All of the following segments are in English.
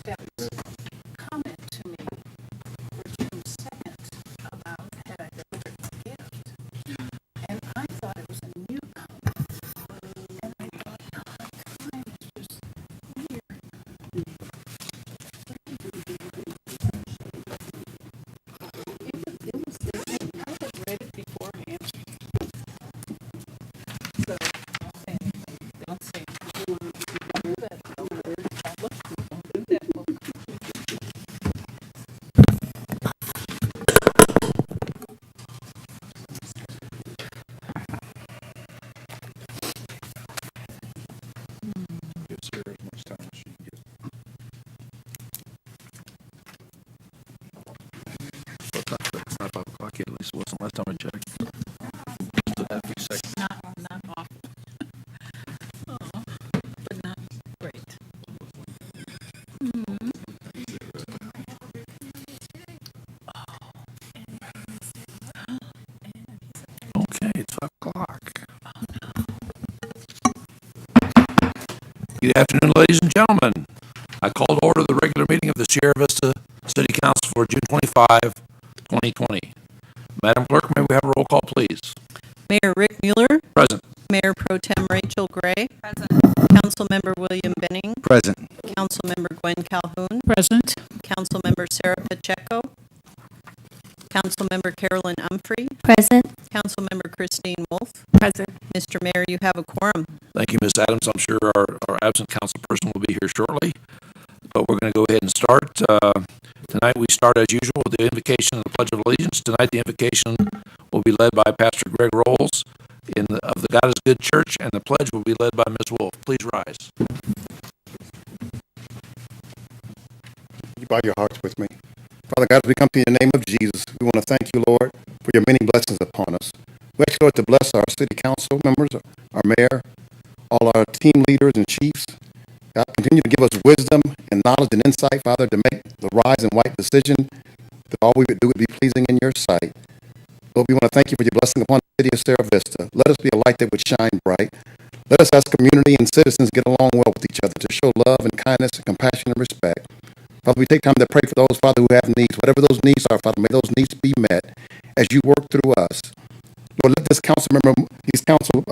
Deb's comment to me for June 2nd about had I delivered my gift. And I thought it was a new comment. And I thought, no, my time is just weird. It was the same. I had read it beforehand. So, don't say anything. Don't say anything. Don't do that. Don't do that. Look, don't do that. Look. Gives her as much time as she can get. It's not 5 o'clock yet, at least it wasn't last time I checked. Still have a few seconds. Not often. Oh, but not great. Okay, it's 5 o'clock. Good afternoon, ladies and gentlemen. I call to order the regular meeting of the Sierra Vista City Council for June 25, 2020. Madam Clerk, may we have a roll call, please? Mayor Rick Mueller, Present. Mayor Pro Tem Rachel Gray, Present. Councilmember William Benning, Present. Councilmember Gwen Calhoun, Present. Councilmember Sarah Pacheco, Councilmember Carolyn Humphrey, Present. Councilmember Christine Wolf. Present. Mr. Mayor, you have a quorum. Thank you, Ms. Adams. I'm sure our absent council person will be here shortly, but we're going to go ahead and start. Tonight we start as usual with the invocation and the Pledge of Allegiance. Tonight the invocation will be led by Pastor Greg Rolls of the God is Good Church, and the pledge will be led by Ms. Wolf. Please rise. You bow your hearts with me. Father God, as we come to you in the name of Jesus, we want to thank you, Lord, for your many blessings upon us. We ask you, Lord, to bless our city council members, our mayor, all our team leaders and chiefs. God, continue to give us wisdom and knowledge and insight, Father, to make the wise and right decision, that all we would do would be pleasing in your sight. Lord, we want to thank you for your blessing upon the city of Sierra Vista. Let us be a light that would shine bright. Let us as community and citizens get along well with each other, to show love and kindness and compassion and respect. Father, we take time to pray for those, Father, who have needs. Whatever those needs are, Father, may those needs be met as you work through us. Lord, let these council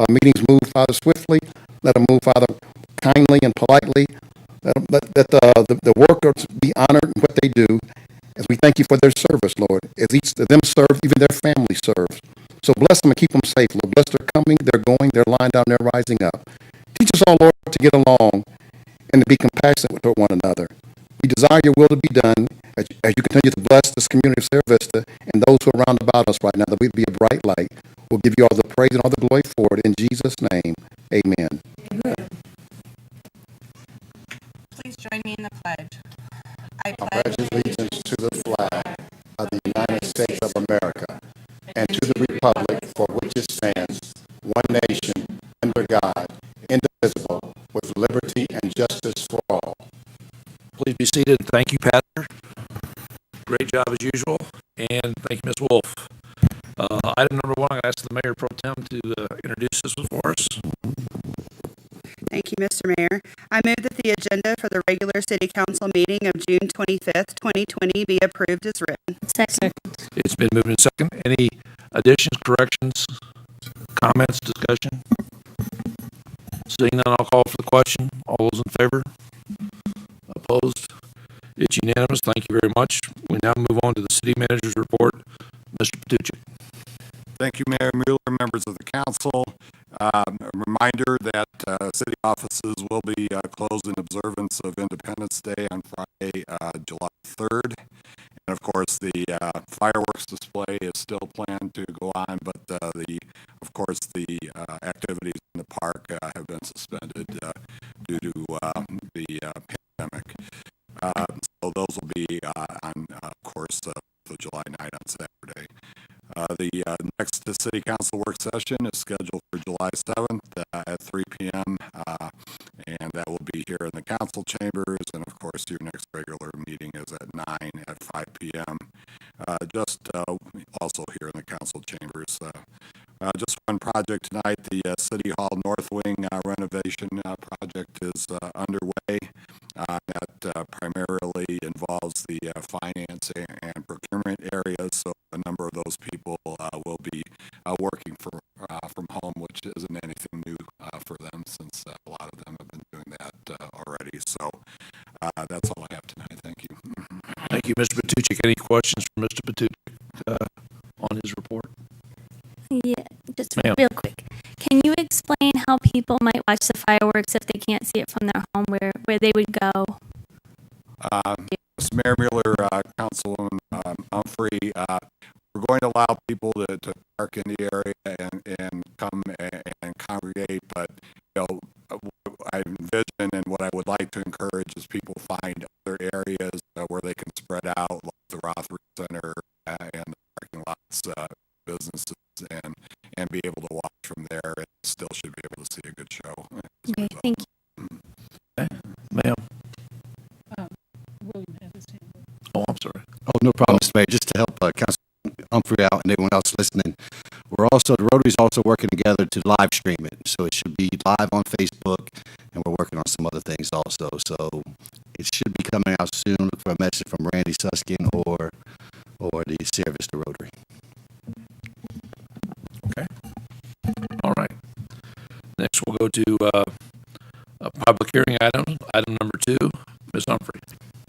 meetings move, Father, swiftly. Let them move, Father, kindly and politely. Let the workers be honored in what they do, as we thank you for their service, Lord, as each of them serve, even their family serves. So bless them and keep them safe, Lord. Bless their coming, their going, their lying down, their rising up. Teach us all, Lord, to get along and to be compassionate with one another. We desire your will to be done as you continue to bless this community of Sierra Vista and those who are round about us right now, that we be a bright light. We'll give you all the praise and all the glory for it. In Jesus' name, amen. Please join me in the pledge. I pledge allegiance to the flag of the United States of America and to the republic for which it stands, one nation, under God, indivisible, with liberty and justice for all. Please be seated. Thank you, Pastor. Great job as usual. And thank you, Ms. Wolf. Item number one, I ask the Mayor Pro Tem to introduce this one for us. Thank you, Mr. Mayor. I move that the agenda for the regular city council meeting of June 25th, 2020 be approved as written. Second. It's been moved in second. Any additions, corrections, comments, discussion? Seeing none, I'll call for the question. All those in favor? Opposed? It's unanimous. Thank you very much. We now move on to the city manager's report. Mr. Patucci. Thank you, Mayor Mueller, members of the council. A reminder that city offices will be closed in observance of Independence Day on Friday, July 3rd. And of course, the fireworks display is still planned to go on, but of course, the activities in the park have been suspended due to the pandemic. So those will be on, of course, the July night on Saturday. The next city council work session is scheduled for July 7th at 3 p.m. And that will be here in the council chambers. And of course, your next regular meeting is at 9 at 5 p.m. Also here in the council chambers. Just one project tonight, the City Hall North Wing renovation project is underway. That primarily those people will be working from home, which isn't anything new for them since a lot of them have been doing that already. So that's all I have tonight. Thank you. Thank you, Mr. Patucci. Any questions for Mr. Patucci on his report? Yeah, just Ma'am. real quick. Can you explain how people might watch the fireworks if they can't see it from their home, where they would go? Mr. Mayor Mueller, Councilwoman Humphrey, we're going to allow people to park in the area and come and congregate, but I envision and what I would like to encourage is people find other areas where they can spread out, like the Rothridge Center and the parking lots, businesses, and be able to watch from there, and still should be able to see a good show. Okay, thank you. Ma'am? William had his hand up. Oh, I'm sorry. Oh, no problem, Mr. Mayor. Just to help Council Humphrey out and everyone else listening, the Rotary's also working together to live stream it. So it should be live on Facebook, and we're working on some other things also. So it should be coming out soon. Look for a message from Randy Suskin or the Sierra Vista Rotary. Okay. All right. Next, we'll go to a public hearing item number 2. Ms. Humphrey.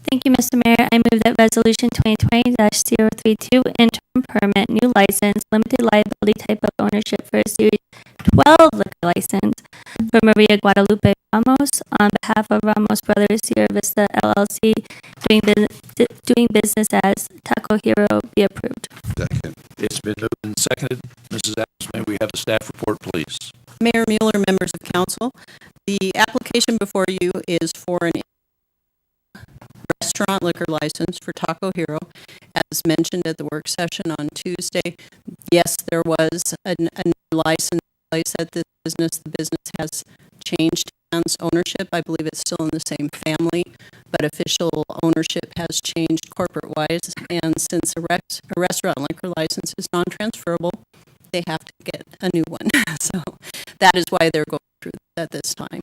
Thank you, Mr. Mayor. I move that Resolution 2020-032, interim permit, new license, limited liability type of ownership for a Series 12 liquor license for Maria Guadalupe Ramos on behalf of Ramos Brothers Sierra Vista LLC, doing business as Taco Hero, be approved. Second. It's been moved and seconded. Mrs. Adams, may we have the staff report, please? Mayor Mueller, members of council, the application before you is for an restaurant liquor license for Taco Hero. As mentioned at the work session on Tuesday, yes, there was a license place at this business. The business has changed hands ownership. I believe it's still in the same family, but official ownership has changed corporate-wise. And since a restaurant liquor license is non-transferable, they have to get a new one. So that is why they're going through at this time.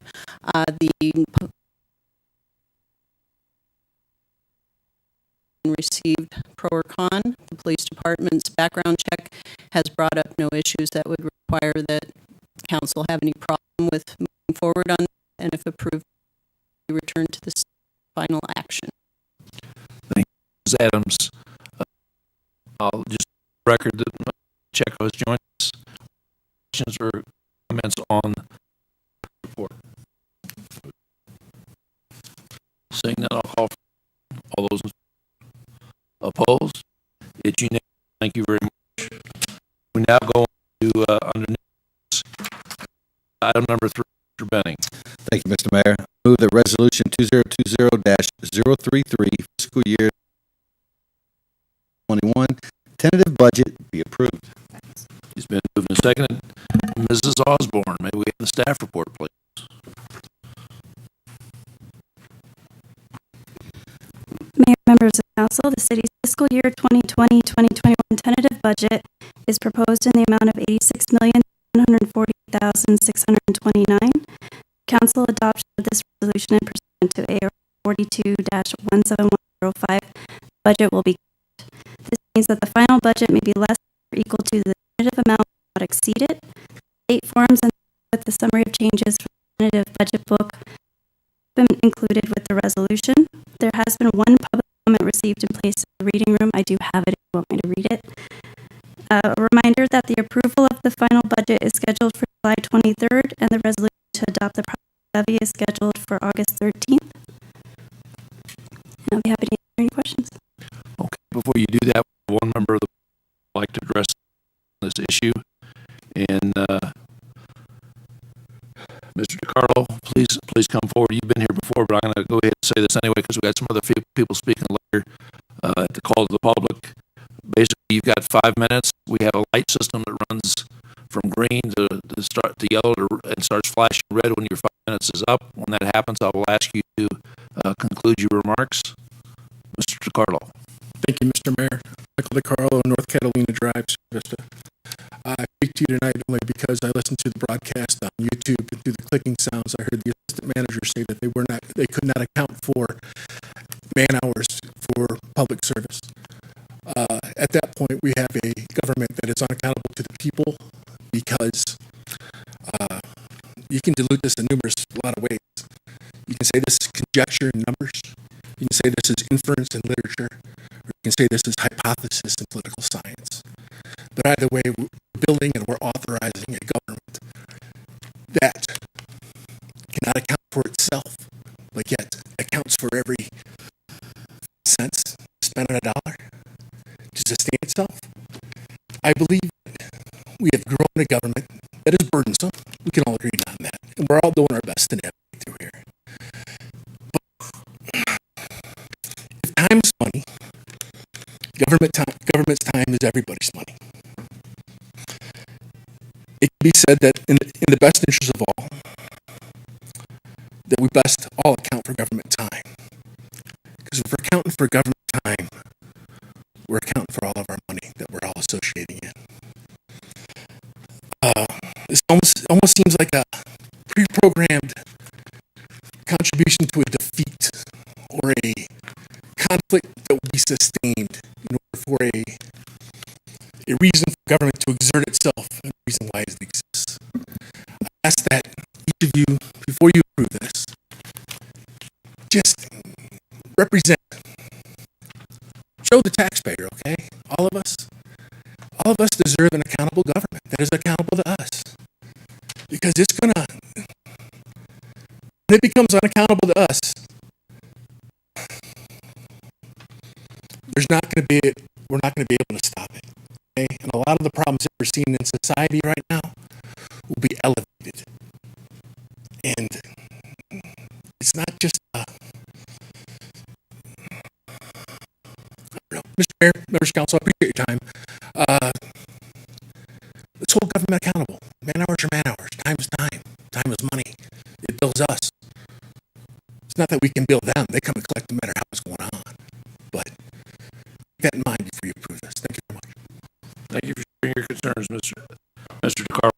The received pro or con. The police department's background check has brought up no issues that would require that council have any problem with moving forward on, and if approved, we return to this final action. Thank you, Ms. Adams. I'll just record that Checo has joined us. Questions or comments on the report? Seeing none, I'll call for all those opposed. It's unanimous. Thank you very much. We now go to under item number 3, Mr. Benning. Thank you, Mr. Mayor. I move that Resolution 2020-033, fiscal year 21, tentative budget be approved. He's been moved and seconded. Mrs. Osborne, may we have the staff report, please? Mayor, members of council, the city's fiscal year 2020-2021 tentative budget is proposed in the amount of $86,140,629. Council adoption of this resolution in pursuant to AR 42-17105 budget will be kept. This means that the final budget may be less or equal to the tentative amount, not exceed it. State forms and with the summary of changes for the tentative budget book been included with the resolution. There has been one public comment received in place in the reading room. I do have it if you want me to read it. A reminder that the approval of the final budget is scheduled for July 23rd, and the resolution to adopt the property levy is scheduled for August 13th. And I'll be happy to answer any questions. Okay, before you do that, one member of the would like to address this issue. And Mr. DiCarlo, please come forward. You've been here before, but I'm going to go ahead and say this anyway because we've got some other people speaking later at the call to the public. Basically, you've got 5 minutes. We have a light system that runs from green to yellow and starts flashing red when your 5 minutes is up. When that happens, I will ask you to conclude your remarks. Mr. DiCarlo. Thank you, Mr. Mayor. Michael DiCarlo, North Catalina Drive, Sierra Vista. I speak to you tonight only because I listened to the broadcast on YouTube, and through the clicking sounds, I heard the assistant manager say that they could not account for man hours for public service. At that point, we have a government that is unaccountable to the people because you can dilute this in a lot of ways. You can say this is conjecture and numbers. You can say this is inference in literature. Or you can say this is hypothesis in political science. But either way, we're building and we're authorizing a government that cannot account for itself, but yet accounts for every cent spent on a dollar to sustain itself. I believe we have grown a government that is burdensome. We can all agree on that. And we're all doing our best to navigate through here. But if time is money, government's time is everybody's money. It can be said that in the best interest of all, that we best all account for government time. Because if we're accounting for government time, we're accounting for all of our money that we're all associating in. This almost seems like a pre-programmed contribution to a defeat or a conflict that will be sustained in order for a reason for government to exert itself and a reason why it exists. I ask that each of you, before you approve this, just represent, show the taxpayer, okay? All of us deserve an accountable government that is accountable to us. Because when it becomes unaccountable to us, we're not going to be able to stop it. Okay? And a lot of the problems that we're seeing in society right now will be elevated. And it's not just Mr. Mayor, members of council, I appreciate your time. Let's hold government accountable. Man hours are man hours. Time is time. Time is money. It builds us. It's not that we can build them. They come and collect no matter how it's going on. But keep that in mind before you approve this. Thank you very much. Thank you for sharing your concerns, Mr. DeCarlo.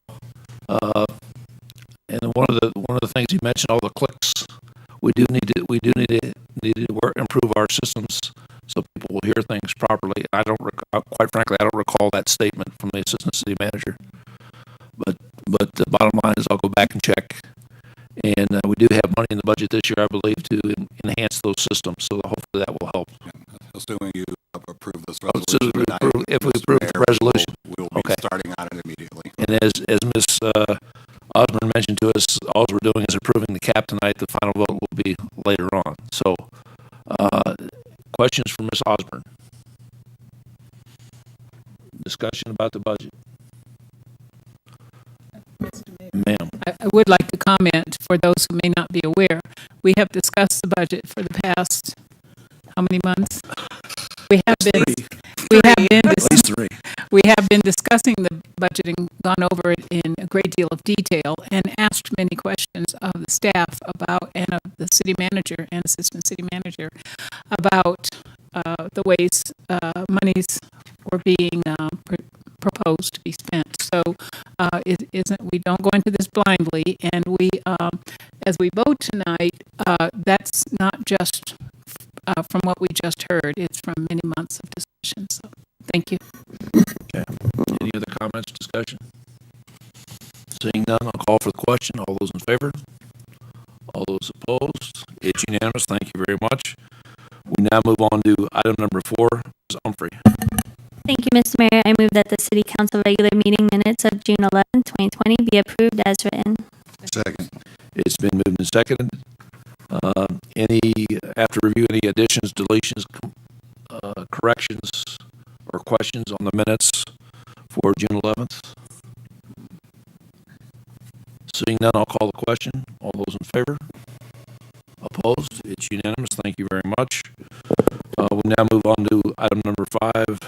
And one of the things you mentioned, all the clicks. We do need to improve our systems so people will hear things properly. Quite frankly, I don't recall that statement from the assistant city manager. But the bottom line is I'll go back and check. And we do have money in the budget this year, I believe, to enhance those systems. So hopefully that will help. Assuming you approve this So resolution tonight, if we Mr. approve the Mayor, resolution. we'll be Okay. starting on it immediately. And as Ms. Osborne mentioned to us, all we're doing is approving the cap tonight. The final vote will be later on. So, questions for Ms. Osborne? Discussion about the budget. Ma'am. I would like to comment for those who may not be aware. We have discussed the budget for the past, how many months? We have been discussing the budgeting, gone over it in a great deal of detail, and asked many questions of the staff about, and of the city manager and assistant city manager about the ways monies were being proposed to be spent. So we don't go into this blindly, and we, as we vote tonight, that's not just from what we just heard. It's from many months of discussion. So thank you. Okay. Any other comments, discussion? Seeing none, I'll call for the question. All those in favor? All those opposed? It's unanimous. Thank you very much. We now move on to item number 4. Ms. Humphrey. Thank you, Mr. Mayor. I move that the City Council regular meeting minutes of June 11, 2020 be approved as written. Second. It's been moved and seconded. After review, any additions, deletions, corrections, or questions on the minutes for June 11th? Seeing none, I'll call the question. All those in favor? Opposed? It's unanimous. Thank you very much. We'll now move on to item number 5.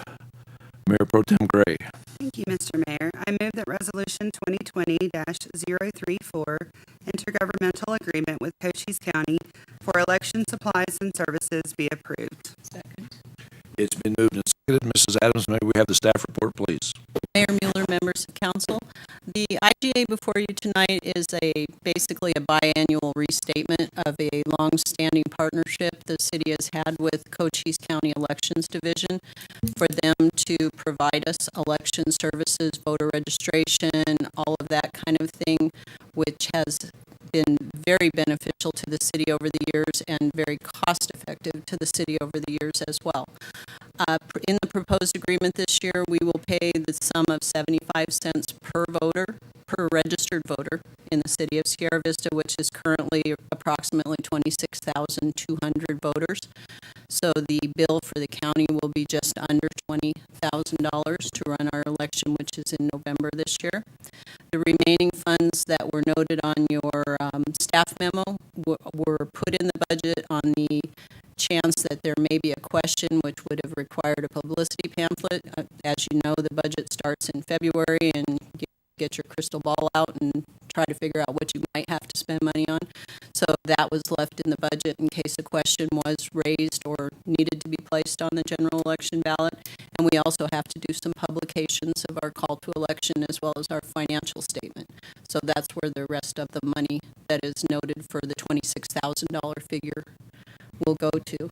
Mayor Pro Tem Gray. Thank you, Mr. Mayor. I move that Resolution 2020-034, intergovernmental agreement with Cochise County for election supplies and services be approved. Second. It's been moved and seconded. Mrs. Adams, may we have the staff report, please? Mayor Mueller, members of council, The IGA before you tonight is basically a biannual restatement of a long-standing partnership the city has had with Cochise County Elections Division for them to provide us election services, voter registration, all of that kind of thing, which has been very beneficial to the city over the years and very cost-effective to the city over the years as well. In the proposed agreement this year, we will pay the sum of 75 cents per voter, per registered voter in the city of Sierra Vista, which is currently approximately 26,200 voters. So the bill for the county will be just under $20,000 to run our election, which is in November this year. The remaining funds that were noted on your staff memo were put in the budget on the chance that there may be a question which would have required a publicity pamphlet. As you know, the budget starts in February, and you get your crystal ball out and try to figure out what you might have to spend money on. So that was left in the budget in case a question was raised or needed to be placed on the general election ballot. And we also have to do some publications of our call to election as well as our financial statement. So that's where the rest of the money that is noted for the $26,000 figure will go to.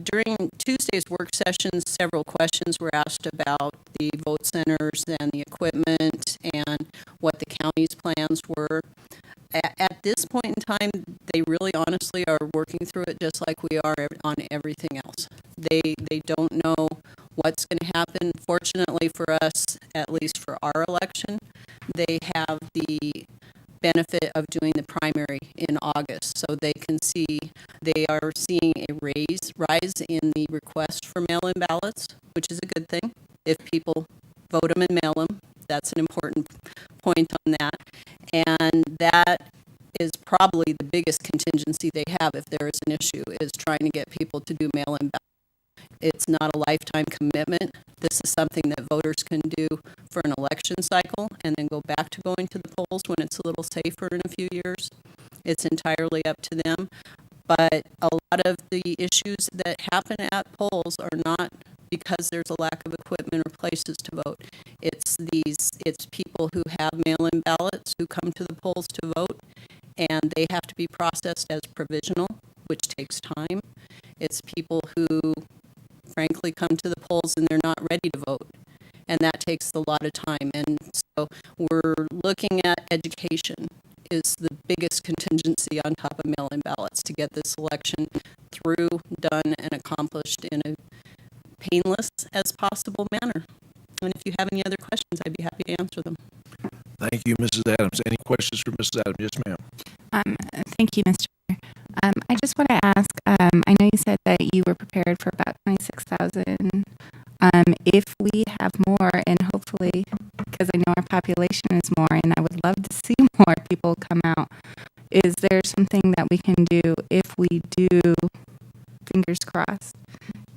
During Tuesday's work session, several questions were asked about the vote centers and the equipment and what the county's plans were. At this point in time, they really honestly are working through it just like we are on everything else. They don't know what's going to happen. Fortunately for us, at least for our election, they have the benefit of doing the primary in August, so they are seeing a rise in the request for mail-in ballots, which is a good thing. If people vote them and mail them, that's an important point on that. And that is probably the biggest contingency they have if there is an issue, is trying to get people to do mail-in ballots. It's not a lifetime commitment. This is something that voters can do for an election cycle and then go back to going to the polls when it's a little safer in a few years. It's entirely up to them. But a lot of the issues that happen at polls are not because there's a lack of equipment or places to vote. It's people who have mail-in ballots who come to the polls to vote, and they have to be processed as provisional, which takes time. It's people who frankly come to the polls and they're not ready to vote, and that takes a lot of time. And so we're looking at education is the biggest contingency on top of mail-in ballots to get this election through, done, and accomplished in a painless as possible manner. And if you have any other questions, I'd be happy to answer them. Thank you, Mrs. Adams. Any questions for Mrs. Adams? Yes, ma'am. Thank you, Mr. Mayor. I just want to ask, I know you said that you were prepared for about 26,000. If we have more, and hopefully, because I know our population is more, and I would love to see more people come out, is there something that we can do if we do, fingers crossed,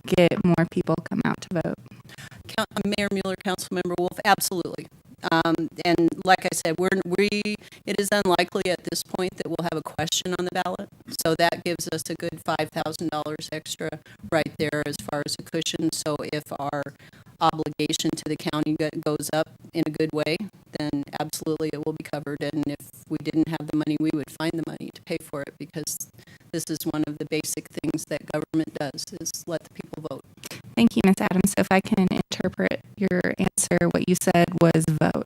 get more people come out to vote? Mayor Mueller, Councilmember Wolf, absolutely. And like I said, it is unlikely at this point that we'll have a question on the ballot. So that gives us a good $5,000 extra right there as far as a cushion. So if our obligation to the county goes up in a good way, then absolutely it will be covered. And if we didn't have the money, we would find the money to pay for it, because this is one of the basic things that government does, is let the people vote. Thank you, Ms. Adams. So if I can interpret your answer, what you said was vote.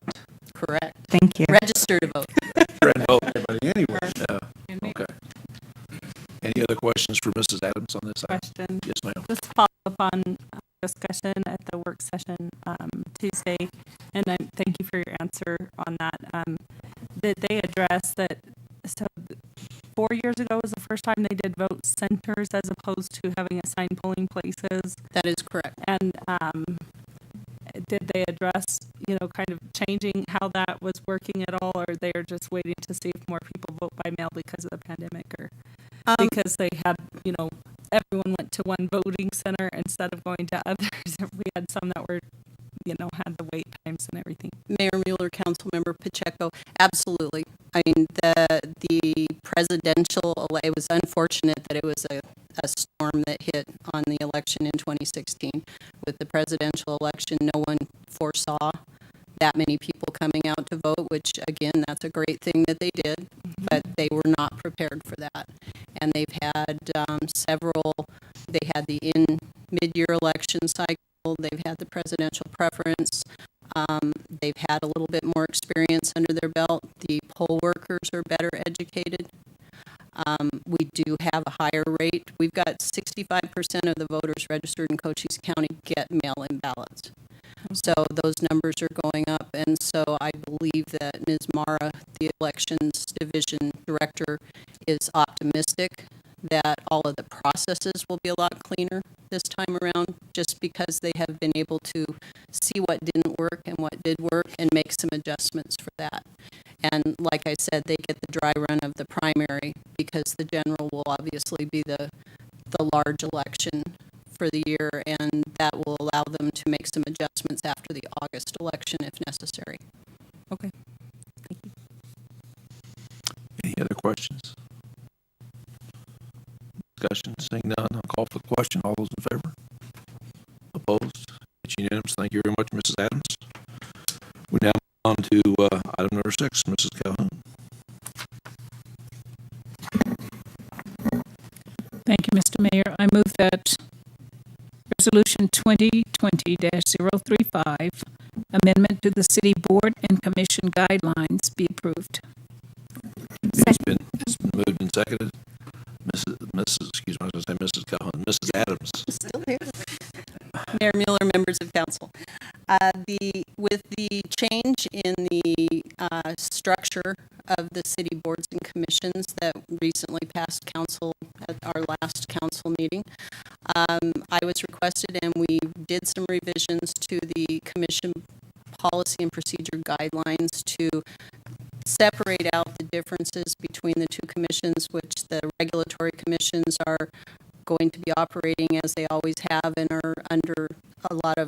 Correct. Thank you. Register to vote. Red vote. Anyway. Okay. Any other questions for Mrs. Adams on this? Question. Yes, ma'am. Just to follow up on discussion at the work session Tuesday, and I thank you for your answer on that. Did they address that? So 4 years ago was the first time they did vote centers as opposed to having assigned polling places. That is correct. And did they address, kind of changing how that was working at all, or they are just waiting to see if more people vote by mail because of the pandemic, or because they had, everyone went to one voting center instead of going to others? We had some that were, had the wait times and everything. Mayor Mueller, Councilmember Pacheco, absolutely. I mean, the presidential, it was unfortunate that it was a storm that hit on the election in 2016. With the presidential election, no one foresaw that many people coming out to vote, which again, that's a great thing that they did, but they were not prepared for that. And they've had they had the mid-year election cycle, they've had the presidential preference, they've had a little bit more experience under their belt. The poll workers are better educated. We do have a higher rate. We've got 65% of the voters registered in Cochise County get mail-in ballots. So those numbers are going up, and so I believe that Ms. Mara, the Elections Division Director, is optimistic that all of the processes will be a lot cleaner this time around, just because they have been able to see what didn't work and what did work and make some adjustments for that. And like I said, they get the dry run of the primary because the general will obviously be the large election for the year, and that will allow them to make some adjustments after the August election if necessary. Okay. Any other questions? Discussion, seeing none, I'll call for the question. All those in favor? Opposed? It's unanimous. Thank you very much, Mrs. Adams. We now move on to item number 6, Mrs. Calhoun. Thank you, Mr. Mayor. I move that Resolution 2020-035, amendment to the City Board and Commission guidelines, be approved. It's been moved and seconded. Mrs. Calhoun, Mrs. Adams. Still here. Mayor Mueller, members of council. With the change in the structure of the city boards and commissions that recently passed council at our last council meeting, I was requested, and we did some revisions to the commission policy and procedure guidelines to separate out the differences between the two commissions, which the regulatory commissions are going to be operating as they always have and are under a lot of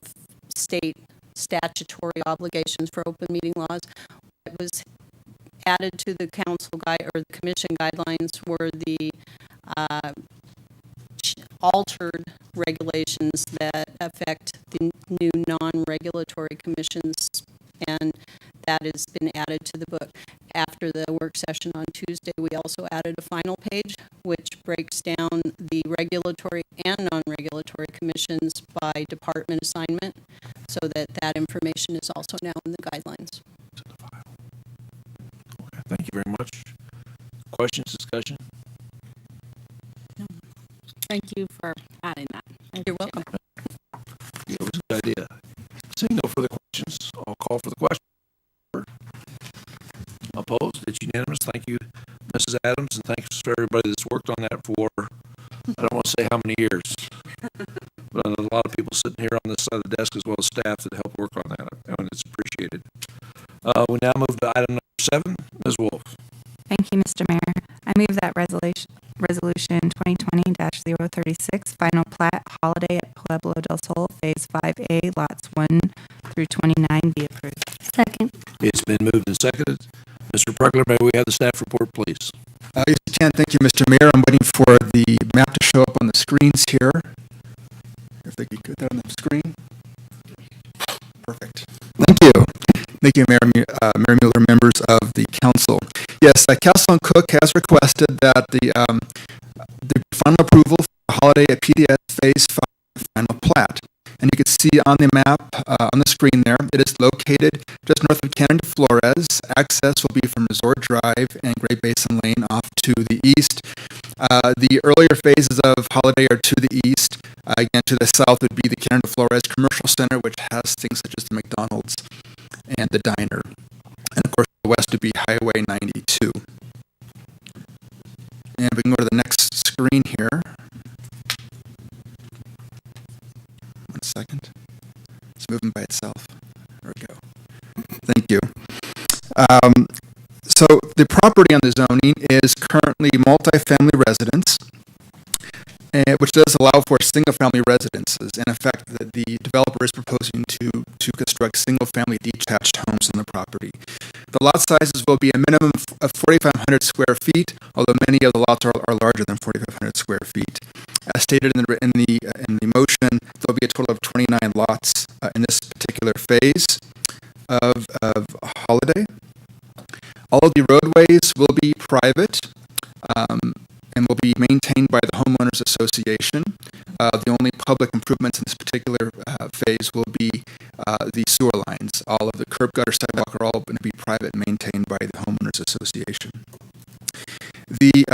state statutory obligations for open meeting laws. What was added to the council guide or the commission guidelines were the altered regulations that affect the new non-regulatory commissions, and that has been added to the book. After the work session on Tuesday, we also added a final page which breaks down the regulatory and non-regulatory commissions by department assignment, so that that information is also now in the guidelines. Okay, thank you very much. Questions, discussion? Thank you for adding that. You're welcome. Yeah, it was a good idea. Seeing no further questions, I'll call for the question. Opposed? It's unanimous. Thank you, Mrs. Adams, and thanks for everybody that's worked on that for, I don't want to say how many years, but a lot of people sitting here on this side of the desk as well as staff that helped work on that, and it's appreciated. We now move to item number 7, Ms. Wolf. Thank you, Mr. Mayor. I move that resolution 2020-036, final plat holiday at Pueblo del Sol, Phase 5A, lots 1 through 29 be approved. Second. It's been moved and seconded. Mr. Pregler, may we have the staff report, please? Yes, you can. Thank you, Mr. Mayor. I'm waiting for the map to show up on the screens here. If they could get that on the screen. Perfect. Thank you. Thank you, Mayor Mueller, members of the council. Yes, Castle & Cook has requested that the final approval for the holiday at PDS Phase 5 final plat. And you can see on the map, on the screen there, it is located just north of Cannon de Flores. Access will be from Resort Drive and Great Basin Lane off to the east. The earlier phases of Holiday are to the east. Again, to the south would be the Cannon de Flores Commercial Center, which has things such as the McDonald's and the diner. And of course, the west would be Highway 92. And we can go to the next screen here. 1 second. It's moving by itself. There we go. Thank you. So the property on the zoning is currently multifamily residence, which does allow for single-family residences. In effect, the developer is proposing to construct single-family detached homes on the property. The lot sizes will be a minimum of 4,500 square feet, although many of the lots are larger than 4,500 square feet. As stated in the motion, there will be a total of 29 lots in this particular phase. of Holiday. All of the roadways will be private and will be maintained by the Homeowners Association. The only public improvements in this particular phase will be the sewer lines. All of the curb gutter sidewalk are all going to be private and maintained by the Homeowners Association. The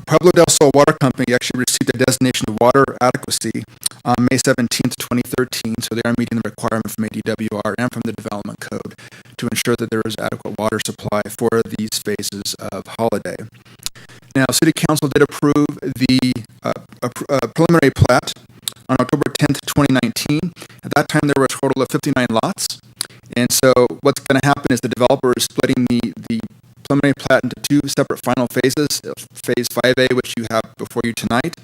Pueblo del Sol Water Company actually received a designation of water adequacy on May 17th, 2013, so they are meeting the requirement from ADWR and from the Development Code to ensure that there is adequate water supply for these phases of Holiday. Now, City Council did approve the preliminary plat on October 10th, 2019. At that time, there were a total of 59 lots, and so what's going to happen is the developer is splitting the preliminary plat into two separate final phases, Phase 5A, which you have before you tonight,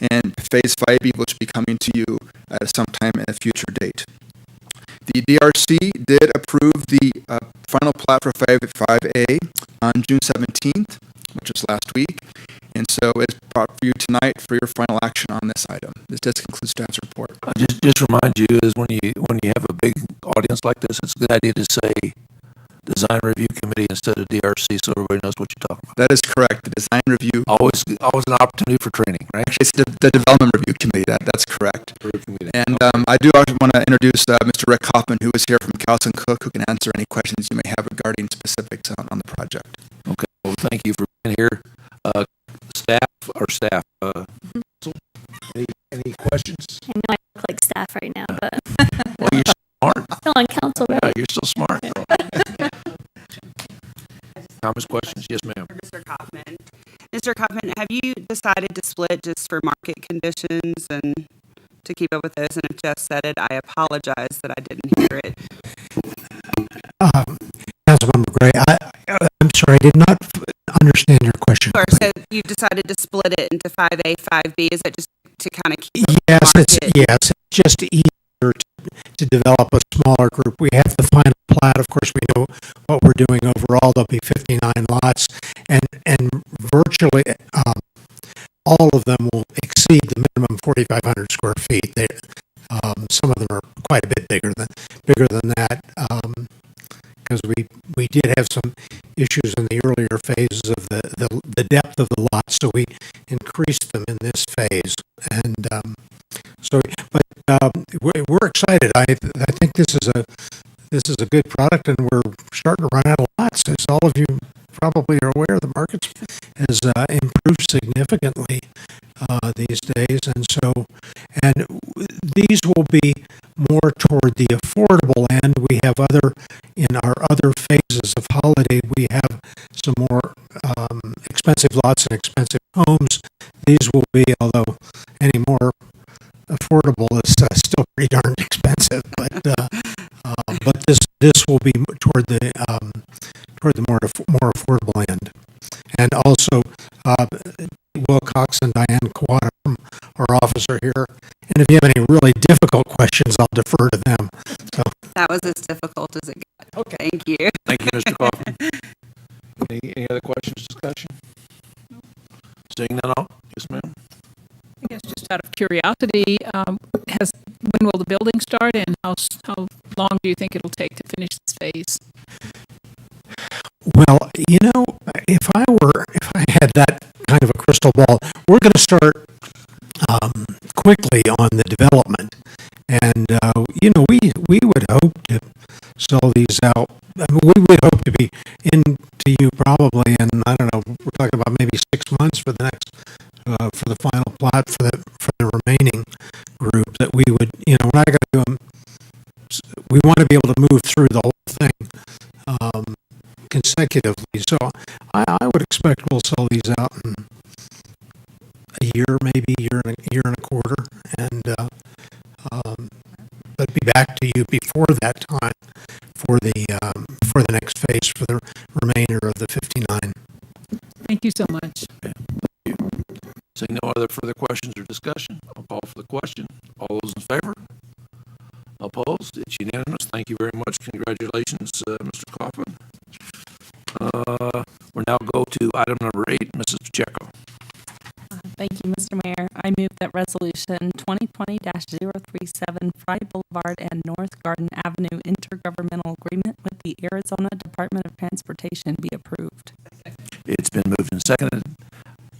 and Phase 5B, which will be coming to you at some time at a future date. The DRC did approve the final plat for 5A on June 17th, which was last week, and so it's brought for you tonight for your final action on this item. This concludes staff's report. Just remind you is when you have a big audience like this, it's a good idea to say Design Review Committee instead of DRC, so everybody knows what you're talking about. That is correct. The Design Review. Always an opportunity for training, right? Actually, it's the Development Review Committee. That's correct. And I do also want to introduce Mr. Rick Hoffman, who is here from Cowson Cook, who can answer any questions you may have regarding specifics on the project. Okay. Well, thank you for being here. Staff. Any questions? I know I look like staff right now, but Well, you're smart. still on council, Yeah, right? you're still smart. Comments, questions? Yes, ma'am. Mr. Kaufman. Mr. Kaufman, have you decided to split just for market conditions and to keep up with this? And if Jeff said it, I apologize that I didn't hear it. Councilmember Gray, I'm sorry, I did not understand your question. Sure, so you decided to split it into 5A, 5B. Is that just to kind of keep Yes, market? it's just easier to develop a smaller group. We have the final plat. Of course, we know what we're doing overall. There'll be 59 lots, and virtually all of them will exceed the minimum 4,500 square feet. Some of them are quite a bit bigger than that. Because we did have some issues in the earlier phases of the depth of the lots, so we increased them in this phase. And we're excited. I think this is a good product, and we're starting to run out of lots. As all of you probably are aware, the market has improved significantly these days, and these will be more toward the affordable end. We have in our other phases of Holiday, we have some more expensive lots and expensive homes. These will be, although any more affordable is still pretty darn expensive, but this will be toward the more affordable end. And also, Wilcox and Diane Kawada from our office are here. And if you have any really difficult questions, I'll defer to them. So That was as difficult as it got. Okay. Thank you. Thank you, Mr. Kaufman. Any other questions, discussion? Seeing none, yes, ma'am. I guess just out of curiosity, when will the building start, and how long do you think it'll take to finish this phase? well, if I had that kind of a crystal ball, we're going to start quickly on the development, and we would hope to sell these out. I mean, we would hope to be into you probably in, I don't know, we're talking about maybe 6 months for the next for the final plot for the remaining group. That we would, we're not going to do them. We want to be able to move through the whole thing consecutively. So I would expect we'll sell these out in a year, maybe year and a quarter, and but be back to you before that time for the next phase for the remainder of the 59. Thank you so much. Seeing no other further questions or discussion, I'll call for the question. All those in favor? Opposed? It's unanimous. Thank you very much. Congratulations, Mr. Kaufman. We'll now go to item number 8, Mrs. Pacheco. Thank you, Mr. Mayor. I move that resolution 2020-037 187 Fry Boulevard and North Garden Avenue intergovernmental agreement with the Arizona Department of Transportation be approved. It's been moved and seconded.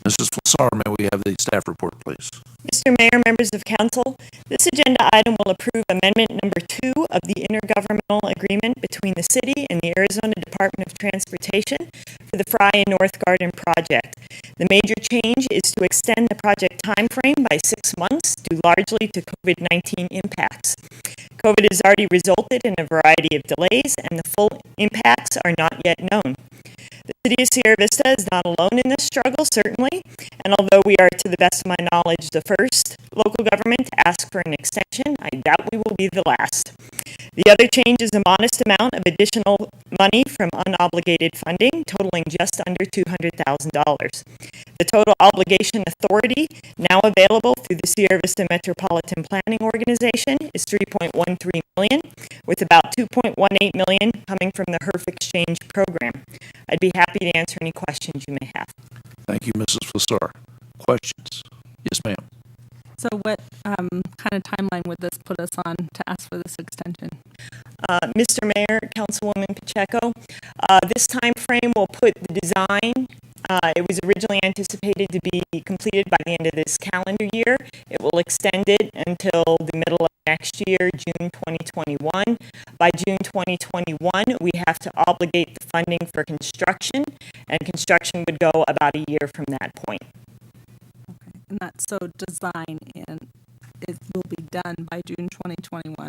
Mrs. Flassar, may we have the staff report, please? Mr. Mayor, members of council, this agenda item will approve amendment number 2 of the intergovernmental agreement between the city and the Arizona Department of Transportation for the Fry and North Garden project. The major change is to extend the project timeframe by 6 months due largely to COVID-19 impacts. COVID has already resulted in a variety of delays, and the full impacts are not yet known. The city of Sierra Vista is not alone in this struggle, certainly, and although we are, to the best of my knowledge, the first local government to ask for an extension, I doubt we will be the last. The other change is a modest amount of additional money from unobligated funding, totaling just under $200,000. The total obligation authority now available through the Sierra Vista Metropolitan Planning Organization is $3.13 million, with about $2.18 million coming from the HERF Exchange program. I'd be happy to answer any questions you may have. Thank you, Mrs. Flassar. Questions? Yes, ma'am. So what kind of timeline would this put us on to ask for this extension? Mr. Mayor, Councilwoman Pacheco, this time frame will put the design, it was originally anticipated to be completed by the end of this calendar year. It will extend it until the middle of next year, June 2021. By June 2021, we have to obligate the funding for construction, and construction would go about a year from that point. Okay. And that's so design and it will be done by June 2021.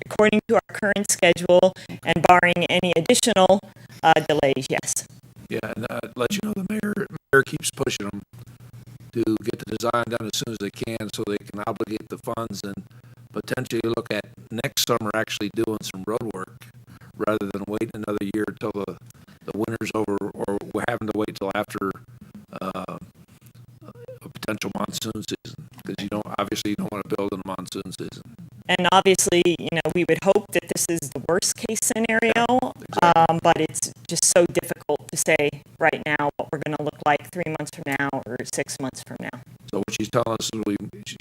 According to our current schedule and barring any additional delays, yes. Yeah, and let you know, the mayor keeps pushing them to get the design done as soon as they can so they can obligate the funds and potentially look at next summer actually doing some road work rather than waiting another year till the winter's over, or we're having to wait till after a potential monsoon season, because obviously you don't want to build in a monsoon season. And obviously, we would hope that this is the worst case scenario, exactly. but it's just so difficult to say right now what we're going to look like 3 months from now or 6 months from now. So what she's telling us is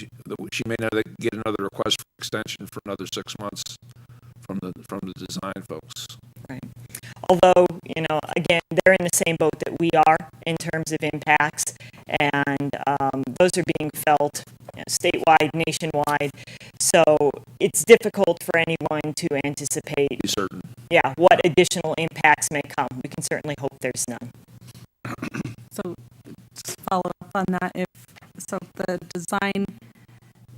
she may not get another request for extension for another 6 months from the design folks. Right. Although, again, they're in the same boat that we are in terms of impacts, and those are being felt statewide, nationwide. So it's difficult for anyone to anticipate. Be certain. Yeah, what additional impacts may come. We can certainly hope there's none. So just follow up on that. If the design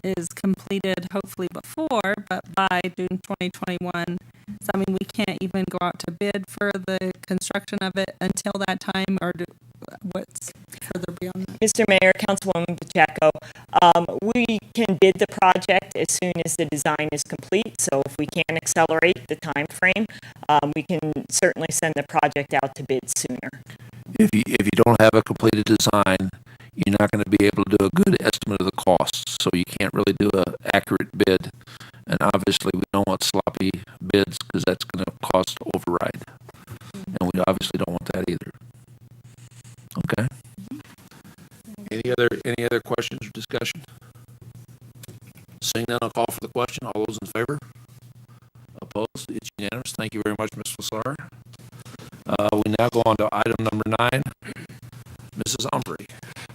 is completed hopefully before, but by June 2021. So, I mean, we can't even go out to bid for the construction of it until that time, or what's further beyond that? Mr. Mayor, Councilwoman Pacheco, we can bid the project as soon as the design is complete. So if we can accelerate the time frame, we can certainly send the project out to bid sooner. If you don't have a completed design, you're not going to be able to do a good estimate of the costs, so you can't really do an accurate bid. And obviously, we don't want sloppy bids because that's going to cost override, and we obviously don't want that either. Okay. Any other questions or discussion? Seeing none, I'll call for the question. All those in favor? Opposed? It's unanimous. Thank you very much, Ms. Flassar. We now go on to item number 9. Mrs. Humphrey.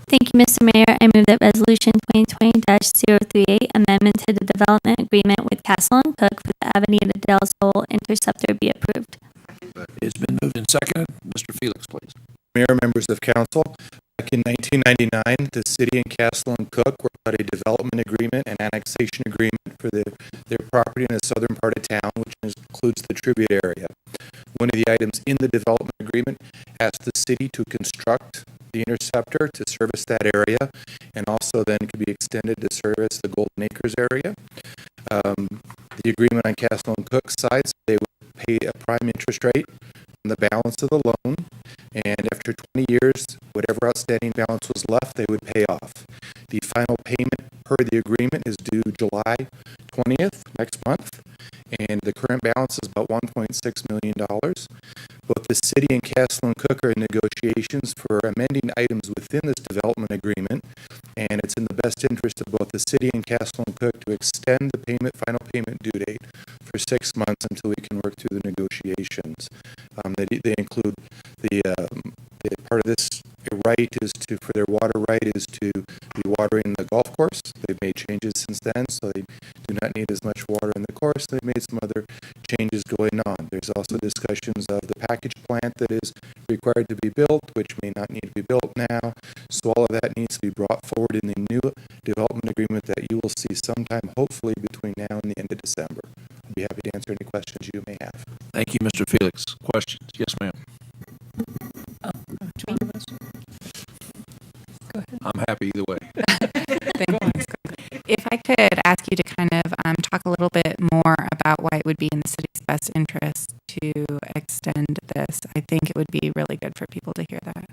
Thank you, Mr. Mayor. I move that Resolution 2020-038, amendment to the development agreement with Castle and Cook for the Avenida del Sol Interceptor be approved. It's been moved and seconded. Mr. Felix, please. Mayor, members of council, back in 1999, the city and Castle and Cook worked out a development agreement and annexation agreement for their property in the southern part of town, which includes the Tribute area. One of the items in the development agreement asked the city to construct the interceptor to service that area, and also then could be extended to service the Golden Acres area. The agreement on Castle and Cook's side, so they would pay a prime interest rate on the balance of the loan, and after 20 years, whatever outstanding balance was left, they would pay off. The final payment per the agreement is due July 20th, next month, and the current balance is about $1.6 million. Both the city and Castle and Cook are in negotiations for amending items within this development agreement, and it's it's in the best interest of both the city and Castle and Cook to extend the final payment due date for 6 months until we can work through the negotiations. They include the part of this right is to, for their water right is to be watering the golf course. They've made changes since then, so they do not need as much water in the course. They've made some other changes going on. There's also discussions of the package plant that is required to be built, which may not need to be built now. So all of that needs to be brought forward in the new development agreement that you will see sometime, hopefully between now and the end of December. I'll be happy to answer any questions you may have. Thank you, Mr. Felix. Questions? Yes, ma'am. I'm happy either way. Thanks. If I could ask you to kind of talk a little bit more about why it would be in the city's best interest to extend this, I think it would be really good for people to hear that.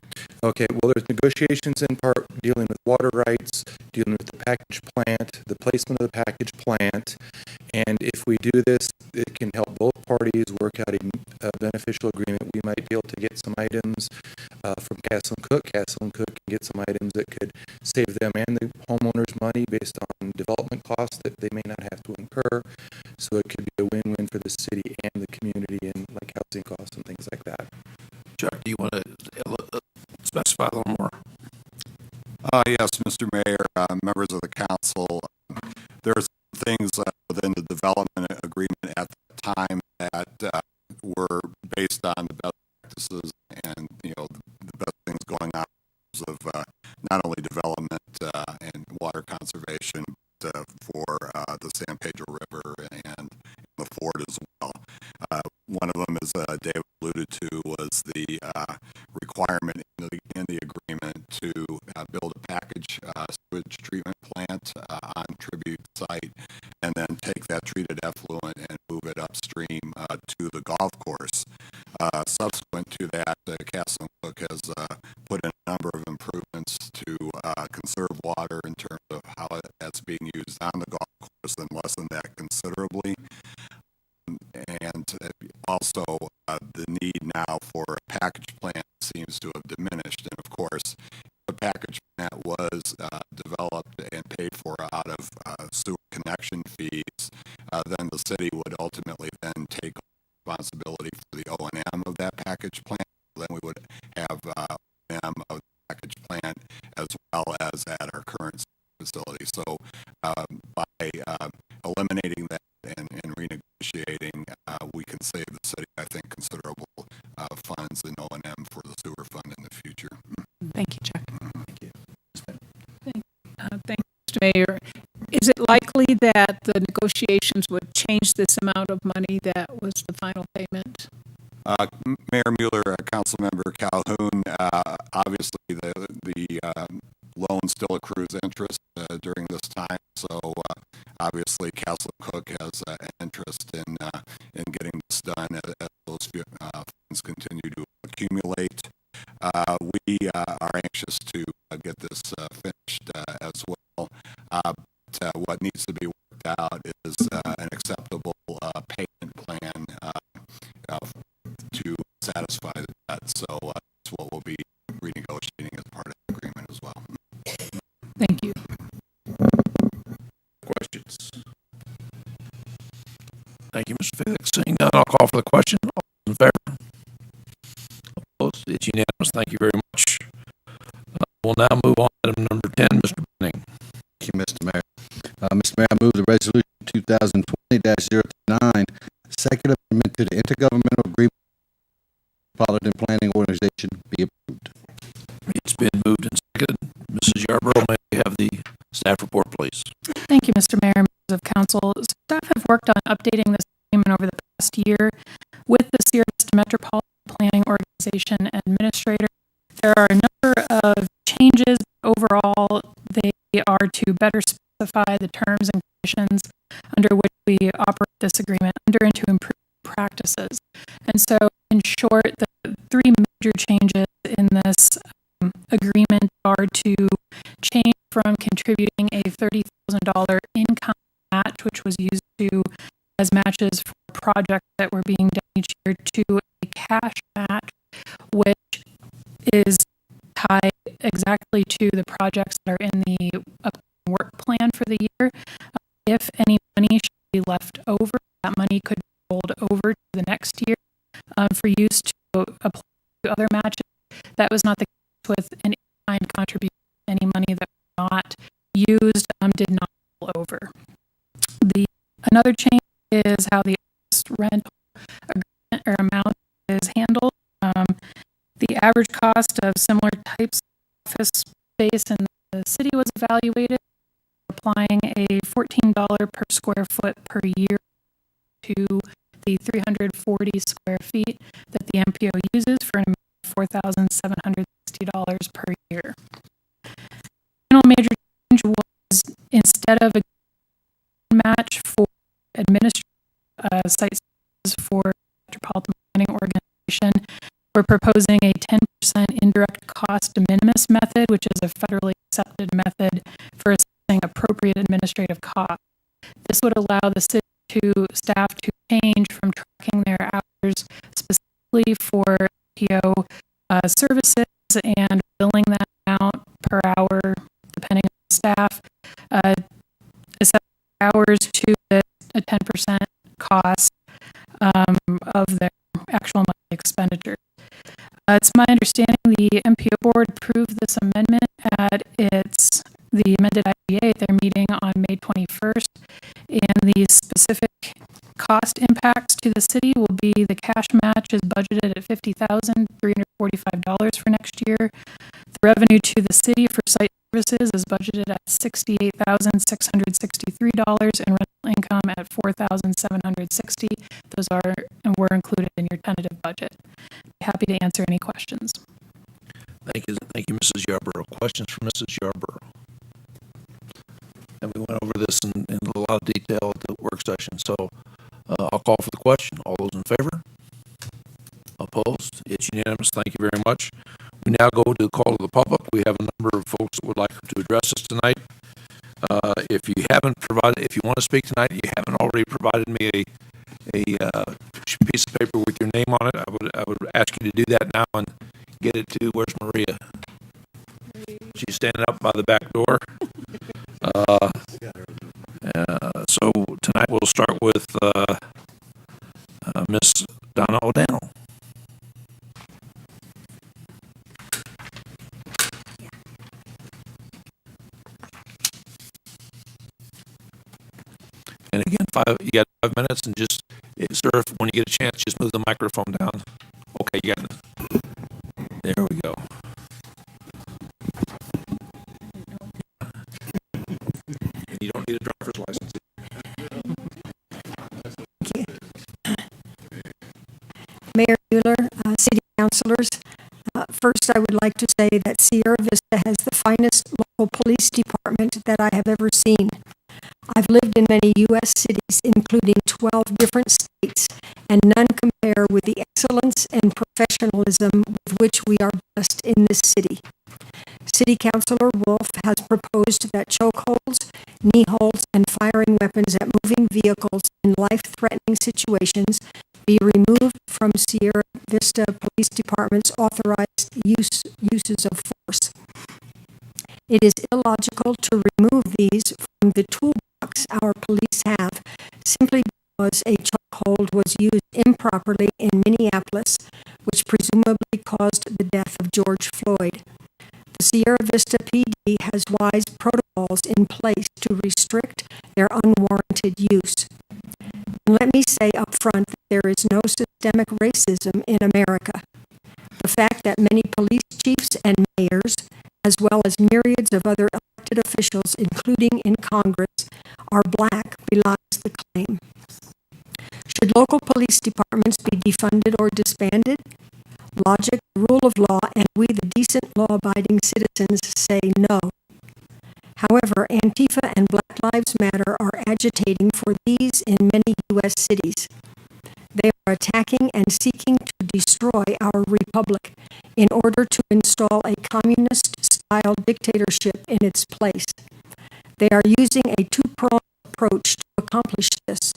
Okay, well, there's negotiations in part dealing with water rights, dealing with the package plant, the placement of the package plant, and if we do this, it can help both parties work out a beneficial agreement. We might be able to get some items from Castle and Cook. Castle and Cook can get some items that could save them and the homeowners money based on development costs that they may not have to incur. So it could be a win-win for the city and the community and like housing costs and things like that. Chuck, do you want to specify a little more? Yes, Mr. Mayor, members of the council, there's things within the development agreement at the time that were based on the best practices and, you know, the best things going on in terms of not only development and water conservation, but for the San Pedro River and the Ford as well. One of them, as David alluded to, was the requirement in the agreement to build a package sewage treatment plant on Tribute site, and then take that treated effluent and move it upstream to the golf course. Subsequent to that, Castle and Cook has put in a number of improvements to conserve water in terms of how that's being used on the golf course and lessen that considerably. And also the need now for a package plant seems to have diminished. And of course, the package plant was developed and paid for out of sewer connection fees. Then the city would ultimately then take responsibility for the O&M of that package plant. Then we would have O&M of the package plant as well as at our current facility. So by eliminating that and renegotiating, we can save the city, I think, considerable funds in O&M for the sewer fund in the future. Thank you, Chuck. Thank you. Thank you, Mr. Mayor. Is it likely that the negotiations would change this amount of money that was the final payment? Mayor Mueller, Councilmember Calhoun, obviously the loan still accrues interest during this time, so obviously Castle Cook has an interest in getting this done as those funds continue to accumulate. We are anxious to get this finished as well. But what needs to be worked out is an acceptable payment plan to satisfy the debt. So that's what we'll be renegotiating as part of the agreement as well. Thank you. Questions? Thank you, Mr. Felix. Seeing none, I'll call for the question. All those in favor? Opposed? It's unanimous. Thank you very much. We'll now move on to item number 10, Mr. Benning. Thank you, Mr. Mayor. Mr. Mayor, I move the resolution 2020-09, second amendment to the intergovernmental agreement Metropolitan Planning Organization be approved. It's been moved and seconded. Mrs. Yarborough, may we have the staff report, please? Thank you, Mr. Mayor, members of council. Staff have worked on updating this agreement over the past year with the Sierra Vista Metropolitan Planning Organization Administrator. There are a number of changes. Overall, they are to better specify the terms and conditions under which we operate this agreement under and to improve practices. And so, in short, the three major changes in this agreement are to change from contributing a $30,000 income match, which was used as matches for projects that were being done each year, to a cash match, which is tied exactly specifically to the projects that are in the upcoming work plan for the year. If any money should be left over, that money could be rolled over to the next year for use to apply to other matches. That was not the case with an in-kind contribution. Any money that was not used did not roll over. Another change is how the office rental agreement or amount is handled. The average cost of similar types of office space in the city was evaluated, applying a $14 per square foot per year to the 340 square feet that the MPO uses for an amount of $4,760 per year. The final major change was, instead of a match for administrative site services for Metropolitan Planning Organization, we're proposing a 10% indirect cost de minimis method, which is a federally accepted method for assessing appropriate administrative costs. This would allow the city staff to change from tracking their hours specifically for PO services and billing that amount per hour, depending on the staff, assess hours to a 10% cost of their actual monthly expenditure. It's my understanding the MPO board approved this amendment at the amended IBA at their meeting on May 21st, and the specific cost impacts to the city will be the cash match is budgeted at $50,345 for next year. The revenue to the city for site services is budgeted at $68,663 and rental income at $4,760. Those are and were included in your tentative budget. Happy to answer any questions. Thank you, Mrs. Yarborough. Questions for Mrs. Yarborough? And we went over this in a lot of detail at the work session. So I'll call for the question. All those in favor? Opposed? It's unanimous. Thank you very much. We now go to the call to the public. We have a number of folks that would like to address us tonight. If you want to speak tonight, you haven't already provided me a piece of paper with your name on it, I would ask you to do that now and get it to, where's Maria? She's standing up by the back door. So tonight we'll start with Miss Donna O'Donnell. And again, you got 5 minutes, and just, sir, when you get a chance, just move the microphone down. Okay, you got it. There we go. And you don't need a driver's license. Mayor Mueller, city councilors, first I would like to say that Sierra Vista has the finest local police department that I have ever seen. I've lived in many U.S. cities, including 12 different states, and none compare with the excellence and professionalism with which we are blessed in this city. City Councilor Wolf has proposed that chokeholds, knee holds, and firing weapons at moving vehicles in life-threatening situations be removed from Sierra Vista Police Department's authorized uses of force. It is illogical to remove these from the toolbox our police have simply because a chokehold was used improperly in Minneapolis, which presumably caused the death of George Floyd. The Sierra Vista PD has wise protocols in place to restrict their unwarranted use. And let me say up front that there is no systemic racism in America. The fact that many police chiefs and mayors, as well as myriads of other elected officials, including in Congress, are black belies the claim. Should local police departments be defunded or disbanded? Logic, the rule of law, and we, the decent, law-abiding citizens, say no. However, Antifa and Black Lives Matter are agitating for these in many U.S. cities. They are attacking and seeking to destroy our republic in order to install a communist-style dictatorship in its place. They are using a two-pronged approach to accomplish this.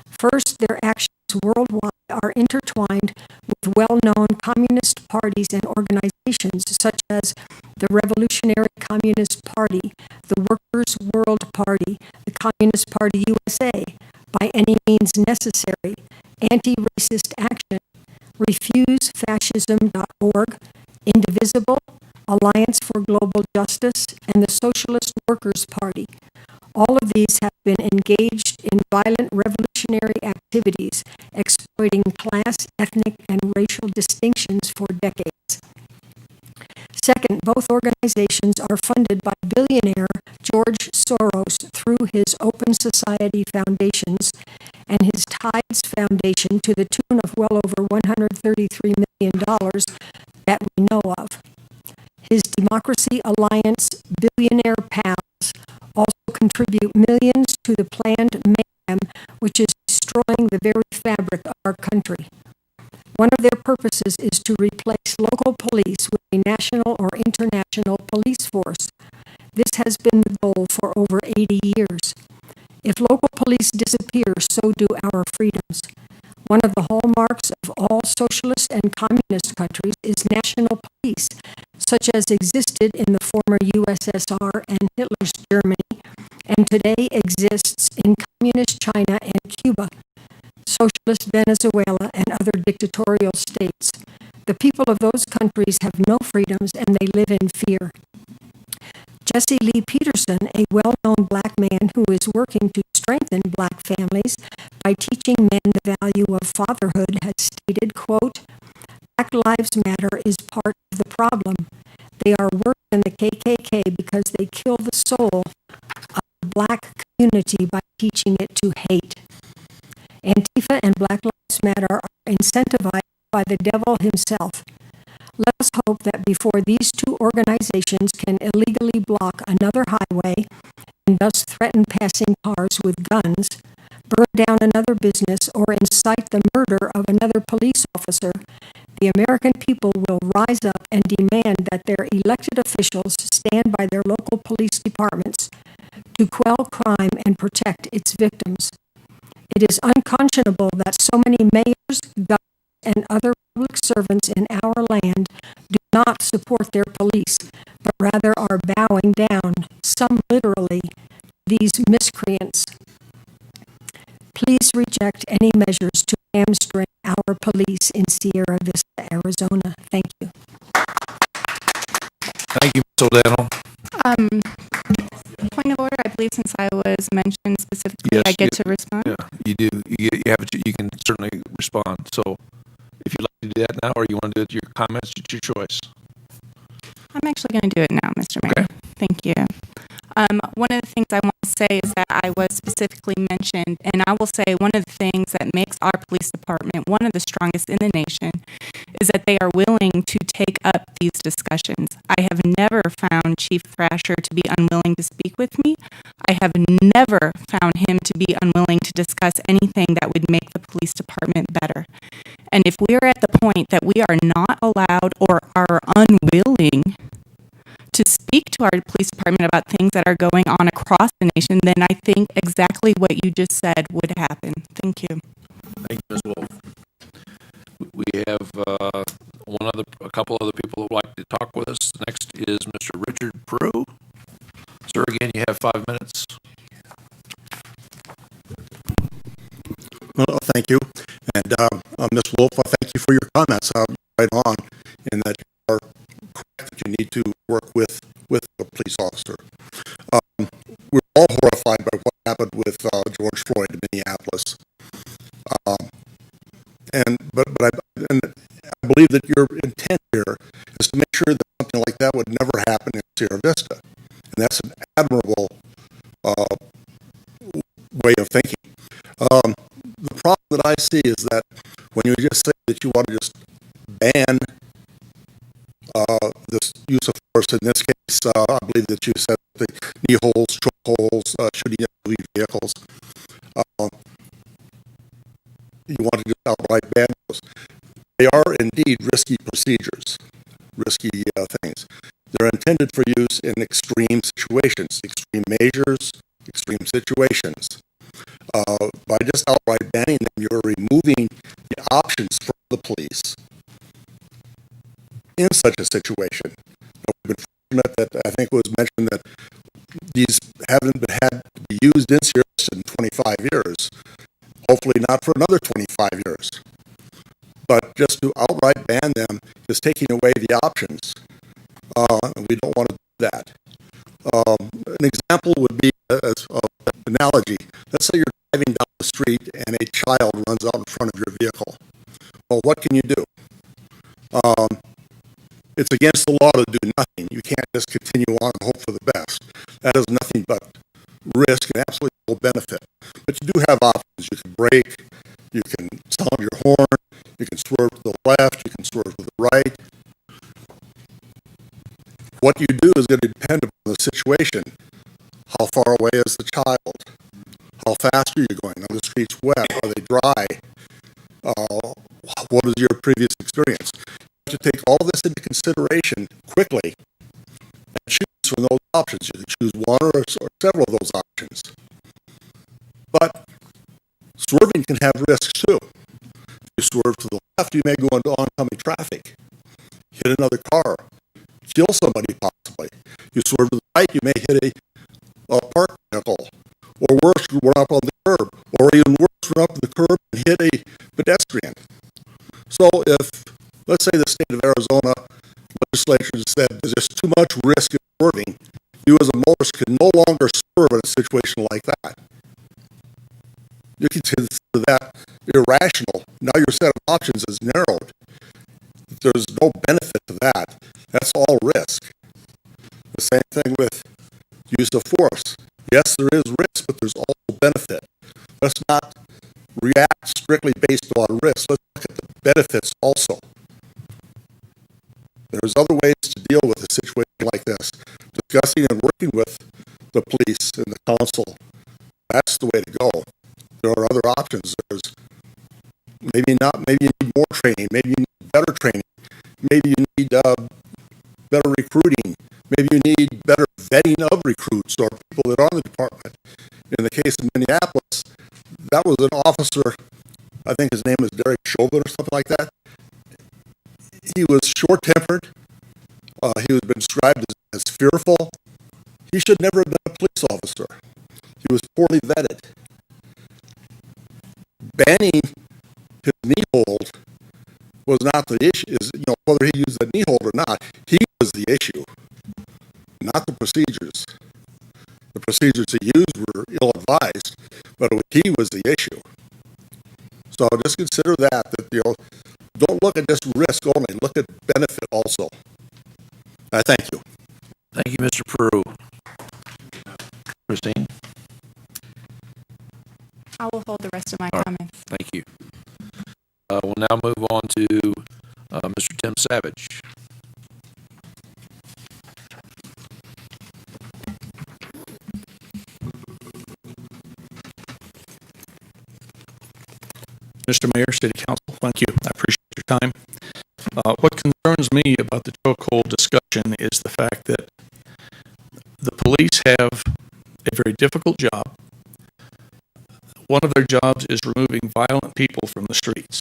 First, their actions worldwide are intertwined with well-known communist parties and organizations such as the Revolutionary Communist Party, the Workers' World Party, the Communist Party USA, By Any Means Necessary, Anti-Racist Action, RefuseFascism.org, Indivisible, Alliance for Global Justice, and the Socialist Workers' Party. All of these have been engaged in violent revolutionary activities, exploiting class, ethnic, and racial distinctions for decades. Second, both organizations are funded by billionaire George Soros through his Open Society Foundations and his Tides Foundation to the tune of well over $133 million that we know of. His Democracy Alliance billionaire pals also contribute millions to the planned mayhem which is destroying the very fabric of our country. One of their purposes is to replace local police with a national or international police force. This has been the goal for over 80 years. If local police disappear, so do our freedoms. One of the hallmarks of all socialist and communist countries is national police, such as existed in the former USSR and Hitler's Germany, and today exists in communist China and Cuba, socialist Venezuela, and other dictatorial states. The people of those countries have no freedoms and they live in fear. Jesse Lee Peterson, a well-known black man who is working to strengthen black families by teaching men the value of fatherhood, has stated, quote, "Black Lives Matter is part of the problem. They are worse than the KKK because they kill the soul of the black community by teaching it to hate. Antifa and Black Lives Matter are incentivized by the devil himself. Let us hope that before these two organizations can illegally block another highway and thus threaten passing cars with guns, burn down another business, or incite the murder of another police officer, the American people will rise up and demand that their elected officials stand by their local police departments to quell crime and protect its victims. It is unconscionable that so many mayors, governors, and other public servants in our land do not support their police, but rather are bowing down, some literally, these miscreants. Please reject any measures to hamstring our police in Sierra Vista, Arizona. Thank you." Thank you, Ms. O'Donnell. Point of order, I believe since I was mentioned specifically, Yes, I get to respond. Yeah, you do. You can certainly respond. So if you'd like to do that now, or you want to do it your comments, it's your choice. I'm actually going to do it now, Mr. Mayor. Thank you. One of the things I want to say is that I was specifically mentioned, and I will say one of the things that makes our police department one of the strongest in the nation is that they are willing to take up these discussions. I have never found Chief Thrasher to be unwilling to speak with me. I have never found him to be unwilling to discuss anything that would make the police department better. And if we're at the point that we are not allowed or are unwilling to speak to our police department about things that are going on across the nation, then I think exactly what you just said would happen. Thank you. Thank you, Ms. Wolf. We have a couple other people who would like to talk with us. Next is Mr. Richard Prue. Sir, again, you have 5 minutes. Well, thank you. And Ms. Wolf, I thank you for your comments. Right on, in that you are correct that you need to work with a police officer. We're all horrified by what happened with George Floyd in Minneapolis. But I believe that your intent here is to make sure that something like that would never happen in Sierra Vista. And that's an admirable way of thinking. The problem that I see is that when you just say that you want to just ban this use of force, in this case, I believe that you said the knee holes, choke holes, shooting at police vehicles, you want to just outright ban those. They are indeed risky procedures, risky things. They're intended for use in extreme situations, extreme measures, extreme situations. By just outright banning them, you're removing the options for the police in such a situation. We've been fortunate that I think it was mentioned that these haven't been had to be used in Sirius in 25 years. Hopefully not for another 25 years. But just to outright ban them is taking away the options. And we don't want to do that. An example would be as an analogy. Let's say you're driving down the street and a child runs out in front of your vehicle. Well, what can you do? It's against the law to do nothing. You can't just continue on and hope for the best. That is nothing but risk and absolutely no benefit. But you do have options. You can brake, you can sound your horn, you can swerve to the left, you can swerve to the right. What you do is going to depend upon the situation. How far away is the child? How fast are you going? Are the streets wet? Are they dry? What is your previous experience? You have to take all this into consideration quickly and choose from those options. You can choose one or several of those options. But swerving can have risks too. If you swerve to the left, you may go into oncoming traffic, hit another car, kill somebody possibly. You swerve to the right, you may hit a parked vehicle, or worse, you run up on the curb, or even worse, run up the curb and hit a pedestrian. So if, let's say the state of Arizona legislature said there's just too much risk in swerving, you as a motorist can no longer swerve in a situation like that. You can consider that irrational. Now your set of options is narrowed. There's no benefit to that. That's all risk. The same thing with use of force. Yes, there is risk, but there's also benefit. Let's not react strictly based on risk. Let's look at the benefits also. There's other ways to deal with a situation like this. Discussing and working with the police and the council, that's the way to go. There are other options. There's maybe you need more training, maybe you need better training, maybe you need better recruiting, maybe you need better vetting of recruits or people that are in the department. In the case of Minneapolis, that was an officer, I think his name was Derek Chauvin or something like that. He was short-tempered. He was been described as fearful. He should never have been a police officer. He was poorly vetted. Banning his knee hold was not the issue. Whether he used the knee hold or not, he was the issue, not the procedures. The procedures he used were ill-advised, but he was the issue. So just consider that don't look at just risk only, look at benefit also. I thank you. Thank you, Mr. Peru. Christine? I will hold the rest of my comments. Thank you. We'll now move on to Mr. Tim Savage. Mr. Mayor, City Council, thank you. I appreciate your time. What concerns me about the chokehold discussion is the fact that the police have a very difficult job. One of their jobs is removing violent people from the streets.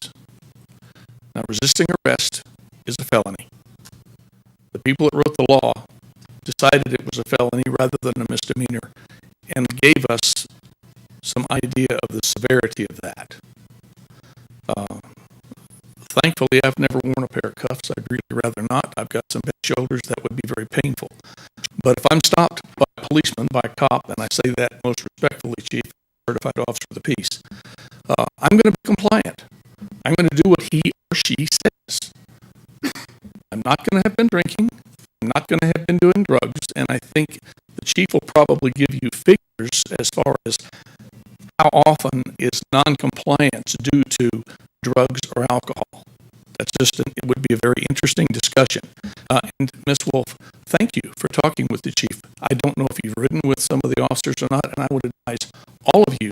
Now, resisting arrest is a felony. The people that wrote the law decided it was a felony rather than a misdemeanor and gave us some idea of the severity of that. Thankfully, I've never worn a pair of cuffs. I'd really rather not. I've got some bad shoulders that would be very painful. But if I'm stopped by a policeman, by a cop, and I say that most respectfully, Chief, certified officer of the peace, I'm going to be compliant. I'm going to do what he or she says. I'm not going to have been drinking. I'm not going to have been doing drugs. And I think the chief will probably give you figures as far as how often is noncompliance due to drugs or alcohol. That's it would be a very interesting discussion. And Ms. Wolf, thank you for talking with the chief. I don't know if you've ridden with some of the officers or not, and I would advise all of you,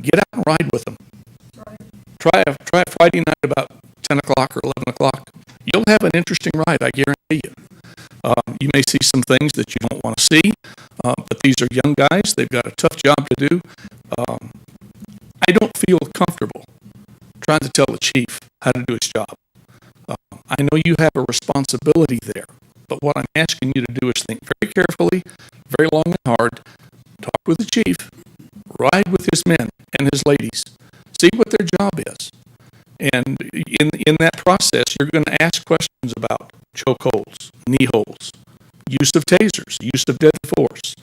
get out and ride with them. Try a Friday night about 10 o'clock or 11 o'clock. You'll have an interesting ride, I guarantee you. You may see some things that you don't want to see, but these are young guys. They've got a tough job to do. I don't feel comfortable trying to tell the chief how to do his job. I know you have a responsibility there, but what I'm asking you to do is think very carefully, very long and hard, talk with the chief, ride with his men and his ladies, see what their job is. And in that process, you're going to ask questions about chokeholds, knee holds, use of tasers, use of deadly force.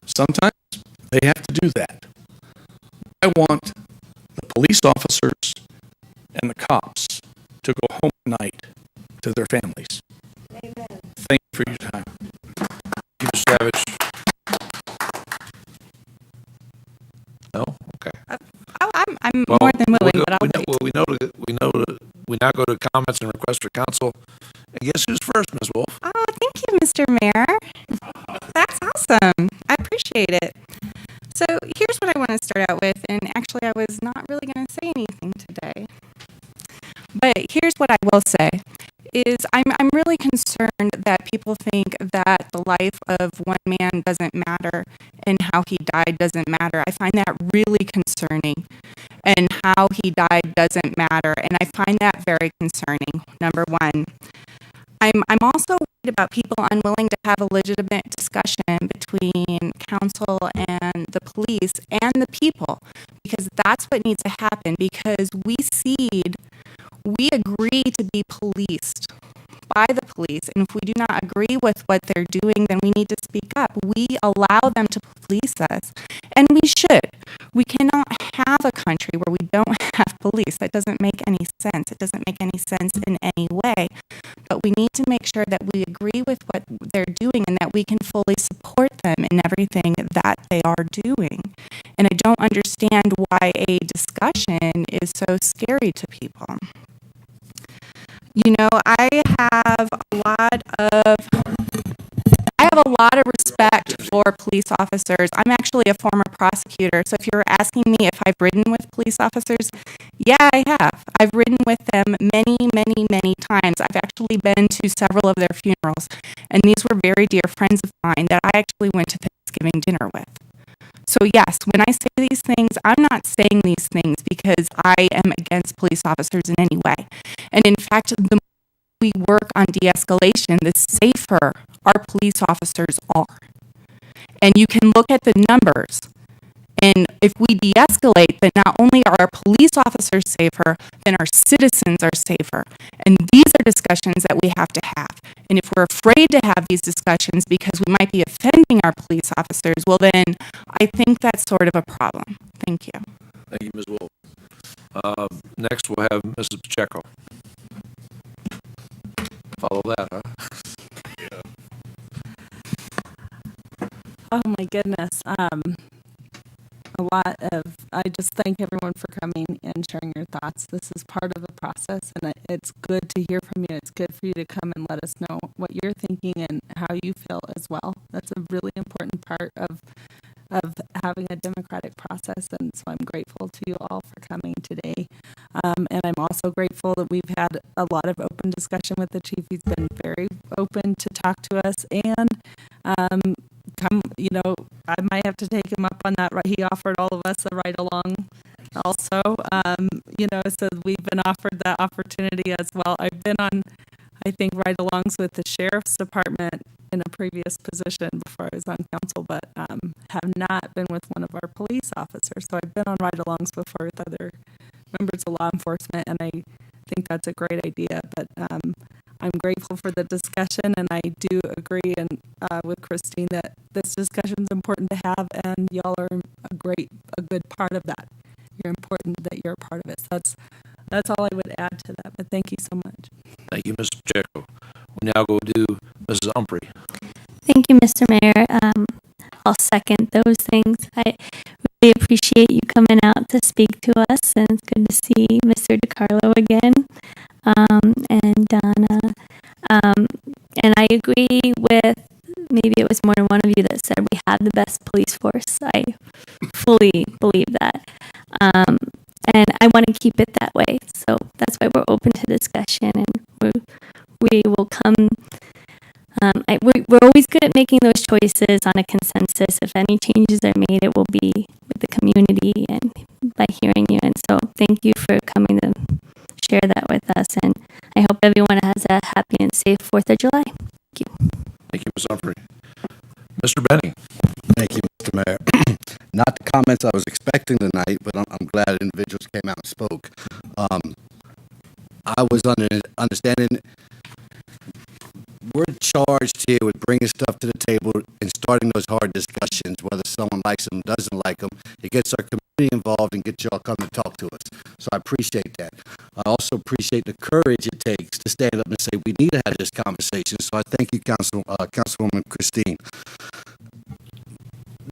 Sometimes they have to do that. I want the police officers and the cops to go home at night to their families. Amen. Thank you for your time. Thank you, Mr. Savage. No? Okay. I'm more than willing, but I'll we now go to comments and requests for council. And guess who's first, Ms. Wolf? Oh, thank you, Mr. Mayor. That's awesome. I appreciate it. So here's what I want to start out with, and actually I was not really going to say anything today. But here's what I will say, is I'm really concerned that people think that the life of one man doesn't matter and how he died doesn't matter. I find that really concerning, and how he died doesn't matter, and I find that very concerning, number one. I'm also worried about people unwilling to have a legitimate discussion between council and the police and the people, because that's what needs to happen, because we agree to be policed by the police, and if we do not agree with what they're doing, then we need to speak up. We allow them to police us, and we should. We cannot have a country where we don't have police. That doesn't make any sense. It doesn't make any sense in any way. But we need to make sure that we agree with what they're doing and that we can fully support them in everything that they are doing. And I don't understand why a discussion is so scary to people. You know, I have a lot of respect for police officers. I'm actually a former prosecutor, so if you're asking me if I've ridden with police officers, yeah, I have. I've ridden with them many, many, many times. I've actually been to several of their funerals, and these were very dear friends of mine that I actually went to Thanksgiving dinner with. So yes, when I say these things, I'm not saying these things because I am against police officers in any way. And in fact, the more we work on de-escalation, the safer our police officers are. And you can look at the numbers. And if we de-escalate, then not only are our police officers safer, then our citizens are safer. And these are discussions that we have to have. And if we're afraid to have these discussions because we might be offending our police officers, well then, I think that's sort of a problem. Thank you. Thank you, Ms. Wolf. Next, we'll have Mrs. Pacheco. Follow that, huh? Oh my goodness. I just thank everyone for coming and sharing your thoughts. This is part of the process, and it's good to hear from you. It's good for you to come and let us know what you're thinking and how you feel as well. That's a really important part of having a democratic process, and so I'm grateful to you all for coming today. And I'm also grateful that we've had a lot of open discussion with the chief. He's been very open to talk to us, and I might have to take him up on that. He offered all of us a ride along also, so we've been offered that opportunity as well. I've been on, I think, ride-alongs with the sheriff's department in a previous position before I was on council, but have not been with one of our police officers. So I've been on ride-alongs before with other members of law enforcement, and I think that's a great idea. But I'm grateful for the discussion, and I do agree with Christine that this discussion is important to have, and y'all are a good part of that. You're important that you're a part of it. So that's all I would add to that. But thank you so much. Thank you, Mr. Pacheco. We now go to Mrs. Humphrey. Thank you, Mr. Mayor. I'll second those things. I really appreciate you coming out to speak to us, and it's good to see Mr. DiCarlo again, and Donna. And I agree with, maybe it was more than one of you that said we have the best police force. I fully believe that. And I want to keep it that way. So that's why we're open to discussion, and we will come. We're always good at making those choices on a consensus. If any changes are made, it will be with the community and by hearing you. And so thank you for coming to share that with us. And I hope everyone has a happy and safe 4th of July. Thank you. Thank you, Ms. Humphrey. Mr. Benny. Thank you, Mr. Mayor. Not the comments I was expecting tonight, but I'm glad individuals came out and spoke. I was understanding we're charged here with bringing stuff to the table and starting those hard discussions, whether someone likes them, doesn't like them. It gets our community involved and gets y'all come to talk to us. So I appreciate that. I also appreciate the courage it takes to stand up and say we need to have this conversation. So I thank you, Councilwoman Christine.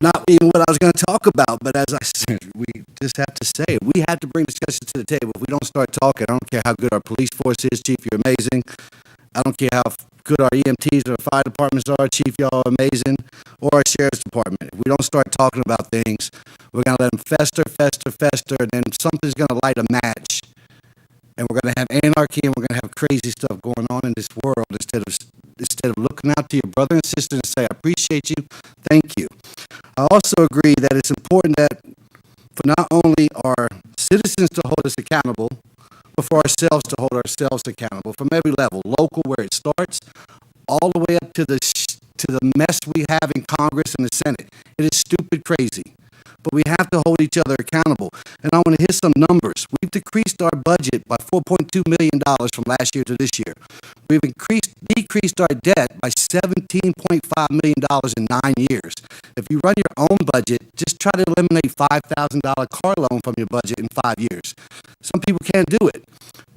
Not even what I was going to talk about, but as I said, we just have to say it. We have to bring discussions to the table. If we don't start talking, I don't care how good our police force is, Chief, you're amazing. I don't care how good our EMTs or fire departments are, Chief, y'all are amazing, or our sheriff's department. If we don't start talking about things, we're going to let them fester, and then something's going to light a match. And we're going to have anarchy, and we're going to have crazy stuff going on in this world instead of looking out to your brother and sister and say, I appreciate you, thank you. I also agree that it's important that for not only our citizens to hold us accountable, but for ourselves to hold ourselves accountable from every level, local where it starts, all the way up to the mess we have in Congress and the Senate. It is stupid crazy, but we have to hold each other accountable. And I want to hit some numbers. We've decreased our budget by $4.2 million from last year to this year. We've decreased our debt by $17.5 million in 9 years. If you run your own budget, just try to eliminate $5,000 car loan from your budget in 5 years. Some people can't do it.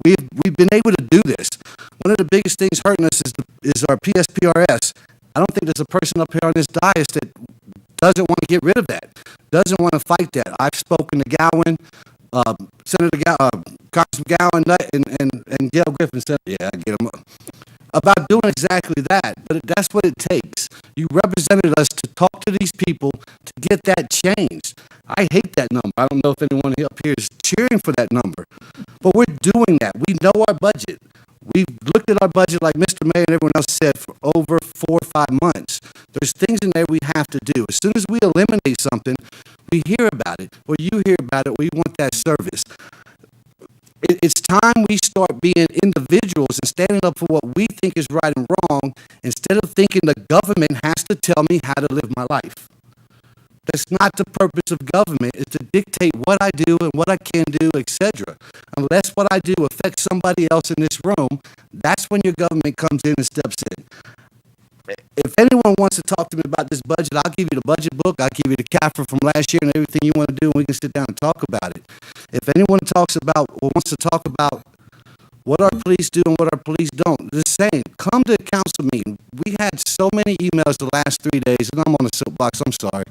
We've been able to do this. One of the biggest things hurting us is our PSPRS. I don't think there's a person up here on this dais that doesn't want to get rid of that, doesn't want to fight that. I've spoken to Gowan, Senator Congressman Gowan, and Gail Griffin said, yeah, I get them about doing exactly that. But that's what it takes. You represented us to talk to these people to get that changed. I hate that number. I don't know if anyone up here is cheering for that number, but we're doing that. We know our budget. We've looked at our budget, like Mr. Mayor and everyone else said, for over 4 or 5 months. There's things in there we have to do. As soon as we eliminate something, we hear about it, or you hear about it, we want that service. It's time we start being individuals and standing up for what we think is right and wrong, instead of thinking the government has to tell me how to live my life. That's not the purpose of government, is to dictate what I do and what I can do, etc. Unless what I do affects somebody else in this room, that's when your government comes in and steps in. If anyone wants to talk to me about this budget, I'll give you the budget book, I'll give you the CAFRA from last year and everything you want to do, and we can sit down and talk about it. If anyone talks about or wants to talk about what our police do and what our police don't, the same. Come to a council meeting. We had so many emails the last 3 days, and I'm on a soapbox, I'm sorry,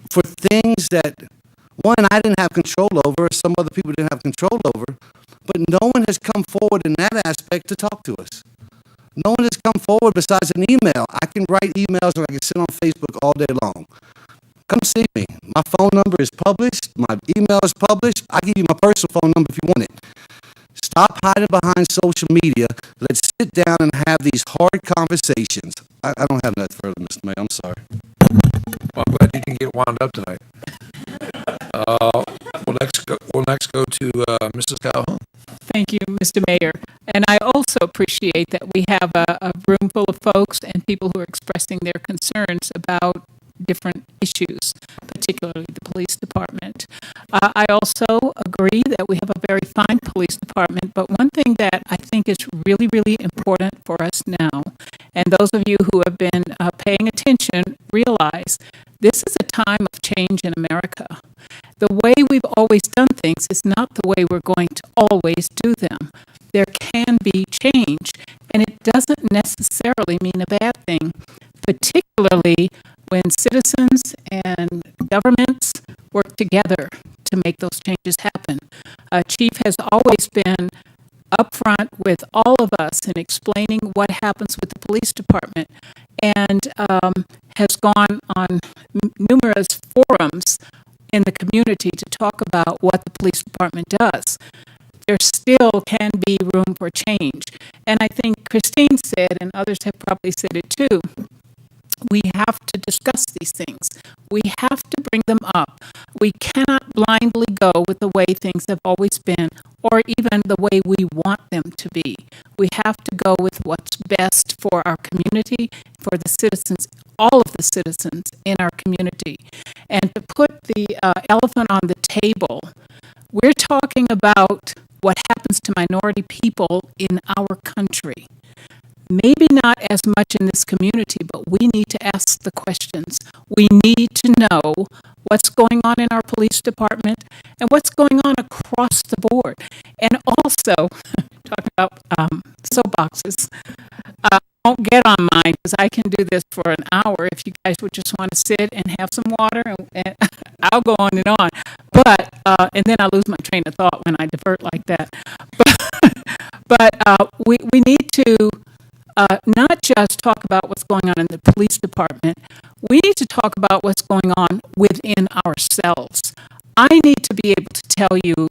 for things that, one, I didn't have control over, some other people didn't have control over, but no one has come forward in that aspect to talk to us. No one has come forward besides an email. I can write emails and I can sit on Facebook all day long. Come see me. My phone number is published. My email is published. I give you my personal phone number if you want it. Stop hiding behind social media. Let's sit down and have these hard conversations. I don't have nothing further, Mr. Mayor. I'm sorry. Well, I'm glad you can get wound up tonight. We'll next go to Mrs. Calhoun. Thank you, Mr. Mayor. And I also appreciate that we have a room full of folks and people who are expressing their concerns about different issues, particularly the police department. I also agree that we have a very fine police department, but one thing that I think is really, really important for us now, and those of you who have been paying attention realize this is a time of change in America. The way we've always done things is not the way we're going to always do them. There can be change, and it doesn't necessarily mean a bad thing, particularly when citizens and governments work together to make those changes happen. Chief has always been upfront with all of us in explaining what happens with the police department, and has gone on numerous forums in the community to talk about what the police department does. There still can be room for change. And I think Christine said, and others have probably said it too, we have to discuss these things. We have to bring them up. We cannot blindly go with the way things have always been or even the way we want them to be. We have to go with what's best for our community, for the citizens, all of the citizens in our community. And to put the elephant on the table, we're talking about what happens to minority people in our country. Maybe not as much in this community, but we need to ask the questions. We need to know what's going on in our police department and what's going on across the board. And also, talking about soapboxes, don't get on mine because I can do this for an hour. If you guys would just want to sit and have some water, and I'll go on and on. But and then I lose my train of thought when I divert like that. But we need to not just talk about what's going on in the police department. We need to talk about what's going on within ourselves. I need to be able to tell you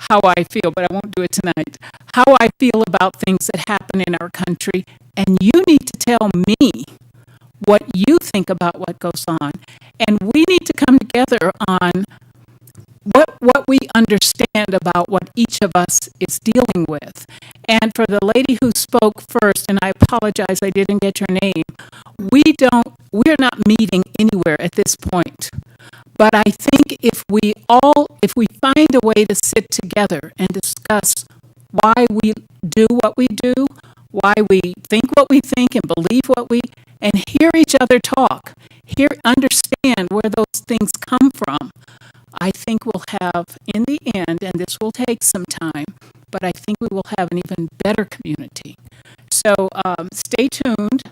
how I feel, but I won't do it tonight, how I feel about things that happen in our country, and you need to tell me what you think about what goes on. And we need to come together on what we understand about what each of us is dealing with. And for the lady who spoke first, and I apologize I didn't get your name, we're not meeting anywhere at this point. But I think if we find a way to sit together and discuss why we do what we do, why we think what we think and believe and hear each other talk, understand where those things come from, I think we'll have, in the end, and this will take some time, but I think we will have an even better community. So stay tuned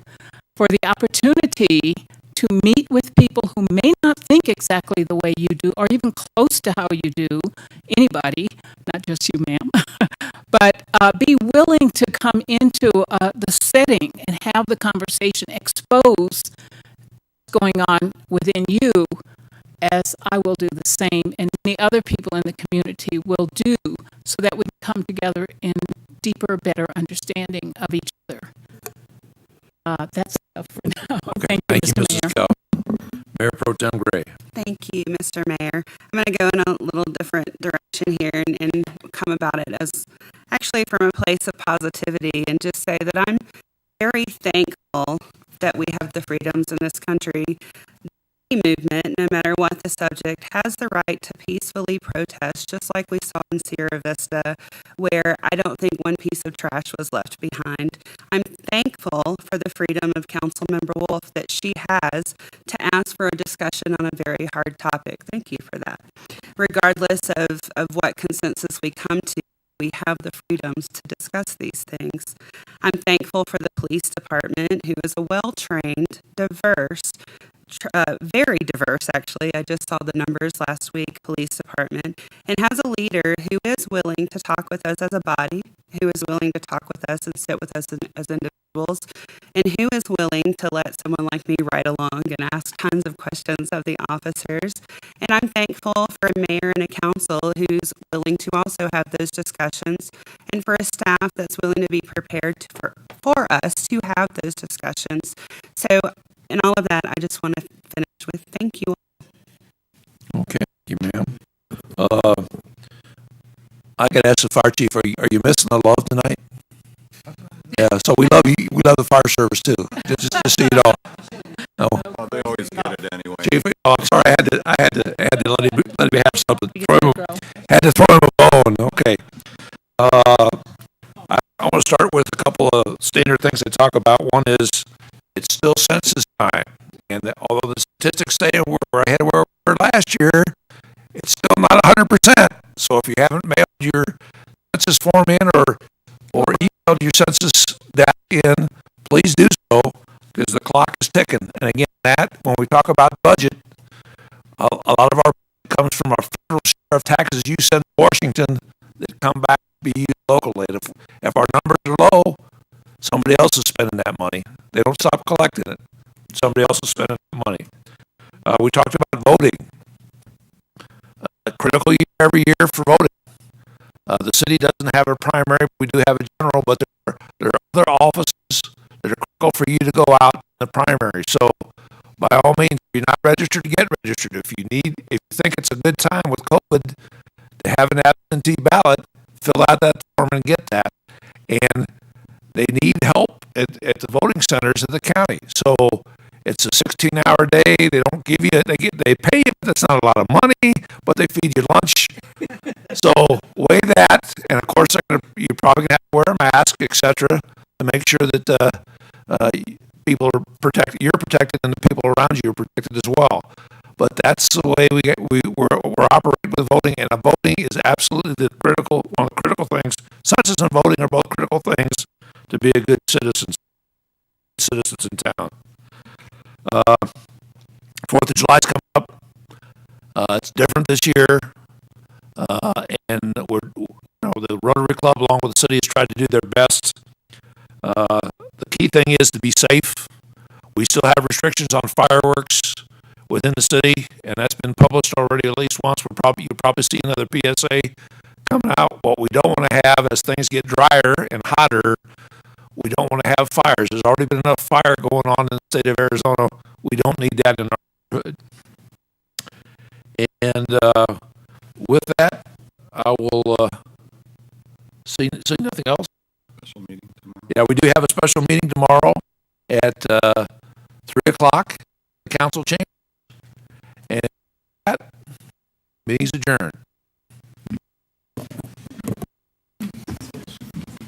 for the opportunity to meet with people who may not think exactly the way you do, or even close to how you do, anybody, not just you, ma'am, but be willing to come into the setting and have the conversation, expose what's going on within you, as I will do the same, and many other people in the community will do, so that we can come together in deeper, better understanding of each other. That's enough for now. Okay, thank you, Mrs. Mayor. Kell. Mayor Pro Tem Gray. Thank you, Mr. Mayor. I'm going to go in a little different direction here and come about it as actually from a place of positivity, and just say that I'm very thankful that we have the freedoms in this country. Movement, no matter what the subject, has the right to peacefully protest, just like we saw in Sierra Vista, where I don't think one piece of trash was left behind. I'm thankful for the freedom of Councilmember Wolf that she has to ask for a discussion on a very hard topic. Thank you for that. Regardless of what consensus we come to, we have the freedoms to discuss these things. I'm thankful for the police department, who is a well-trained, diverse, very diverse, actually. I just saw the numbers last week, police department, and has a leader who is willing to talk with us as a body, who is willing to talk with us and sit with us as individuals, and who is willing to let someone like me ride along and ask tons of questions of the officers. And I'm thankful for a mayor and a council who's willing to also have those discussions, and for a staff that's willing to be prepared for us to have those discussions. So, in all of that, I just want to finish with thank you. Okay, thank you, ma'am. I got to ask the fire chief, are you missing the love tonight? Yeah, so we love you. We love the fire service too. Just so you know. No. Well, they always get it anyway. Chief, I'm sorry, I had to let him have something. Had to throw him a bone. Okay. I want to start with a couple of standard things to talk about. One is it's still census time, and although the statistics say we're ahead of where we were last year, it's still not 100%. So if you haven't mailed your census form in or emailed your census data in, please do so, because the clock is ticking. And again, when we talk about budget, a lot of our comes from our federal share of taxes you send to Washington that come back to be used locally. If our numbers are low, somebody else is spending that money. They don't stop collecting it. Somebody else is spending that money. We talked about voting. A critical year every year for voting. The city doesn't have a primary. We do have a general, but there are other offices that are critical for you to go out in the primary. So by all means, if you're not registered, get registered. If you think it's a good time with COVID to have an absentee ballot, fill out that form and get that. And they need help at the voting centers of the county. So it's a 16-hour day. They don't give you, they pay you, but that's not a lot of money, but they feed you lunch. So weigh that. And of course, you're probably going to have to wear a mask, etc., to make sure that people are protected, you're protected, and the people around you are protected as well. But that's the way we're operating with voting, and voting is absolutely one of the critical things. Census and voting are both critical things to be a good citizens in town. 4th of July's coming up. It's different this year, and the Rotary Club, along with the city, has tried to do their best. The key thing is to be safe. We still have restrictions on fireworks within the city, and that's been published already at least once. You'll probably see another PSA coming out. What we don't want to have, as things get drier and hotter, we don't want to have fires. There's already been enough fire going on in the state of Arizona. We don't need that in our neighborhood. And with that, I will see nothing else. Special meeting tomorrow. Yeah, we do have a special meeting tomorrow at 3 o'clock, the council chamber. And that meeting's adjourned.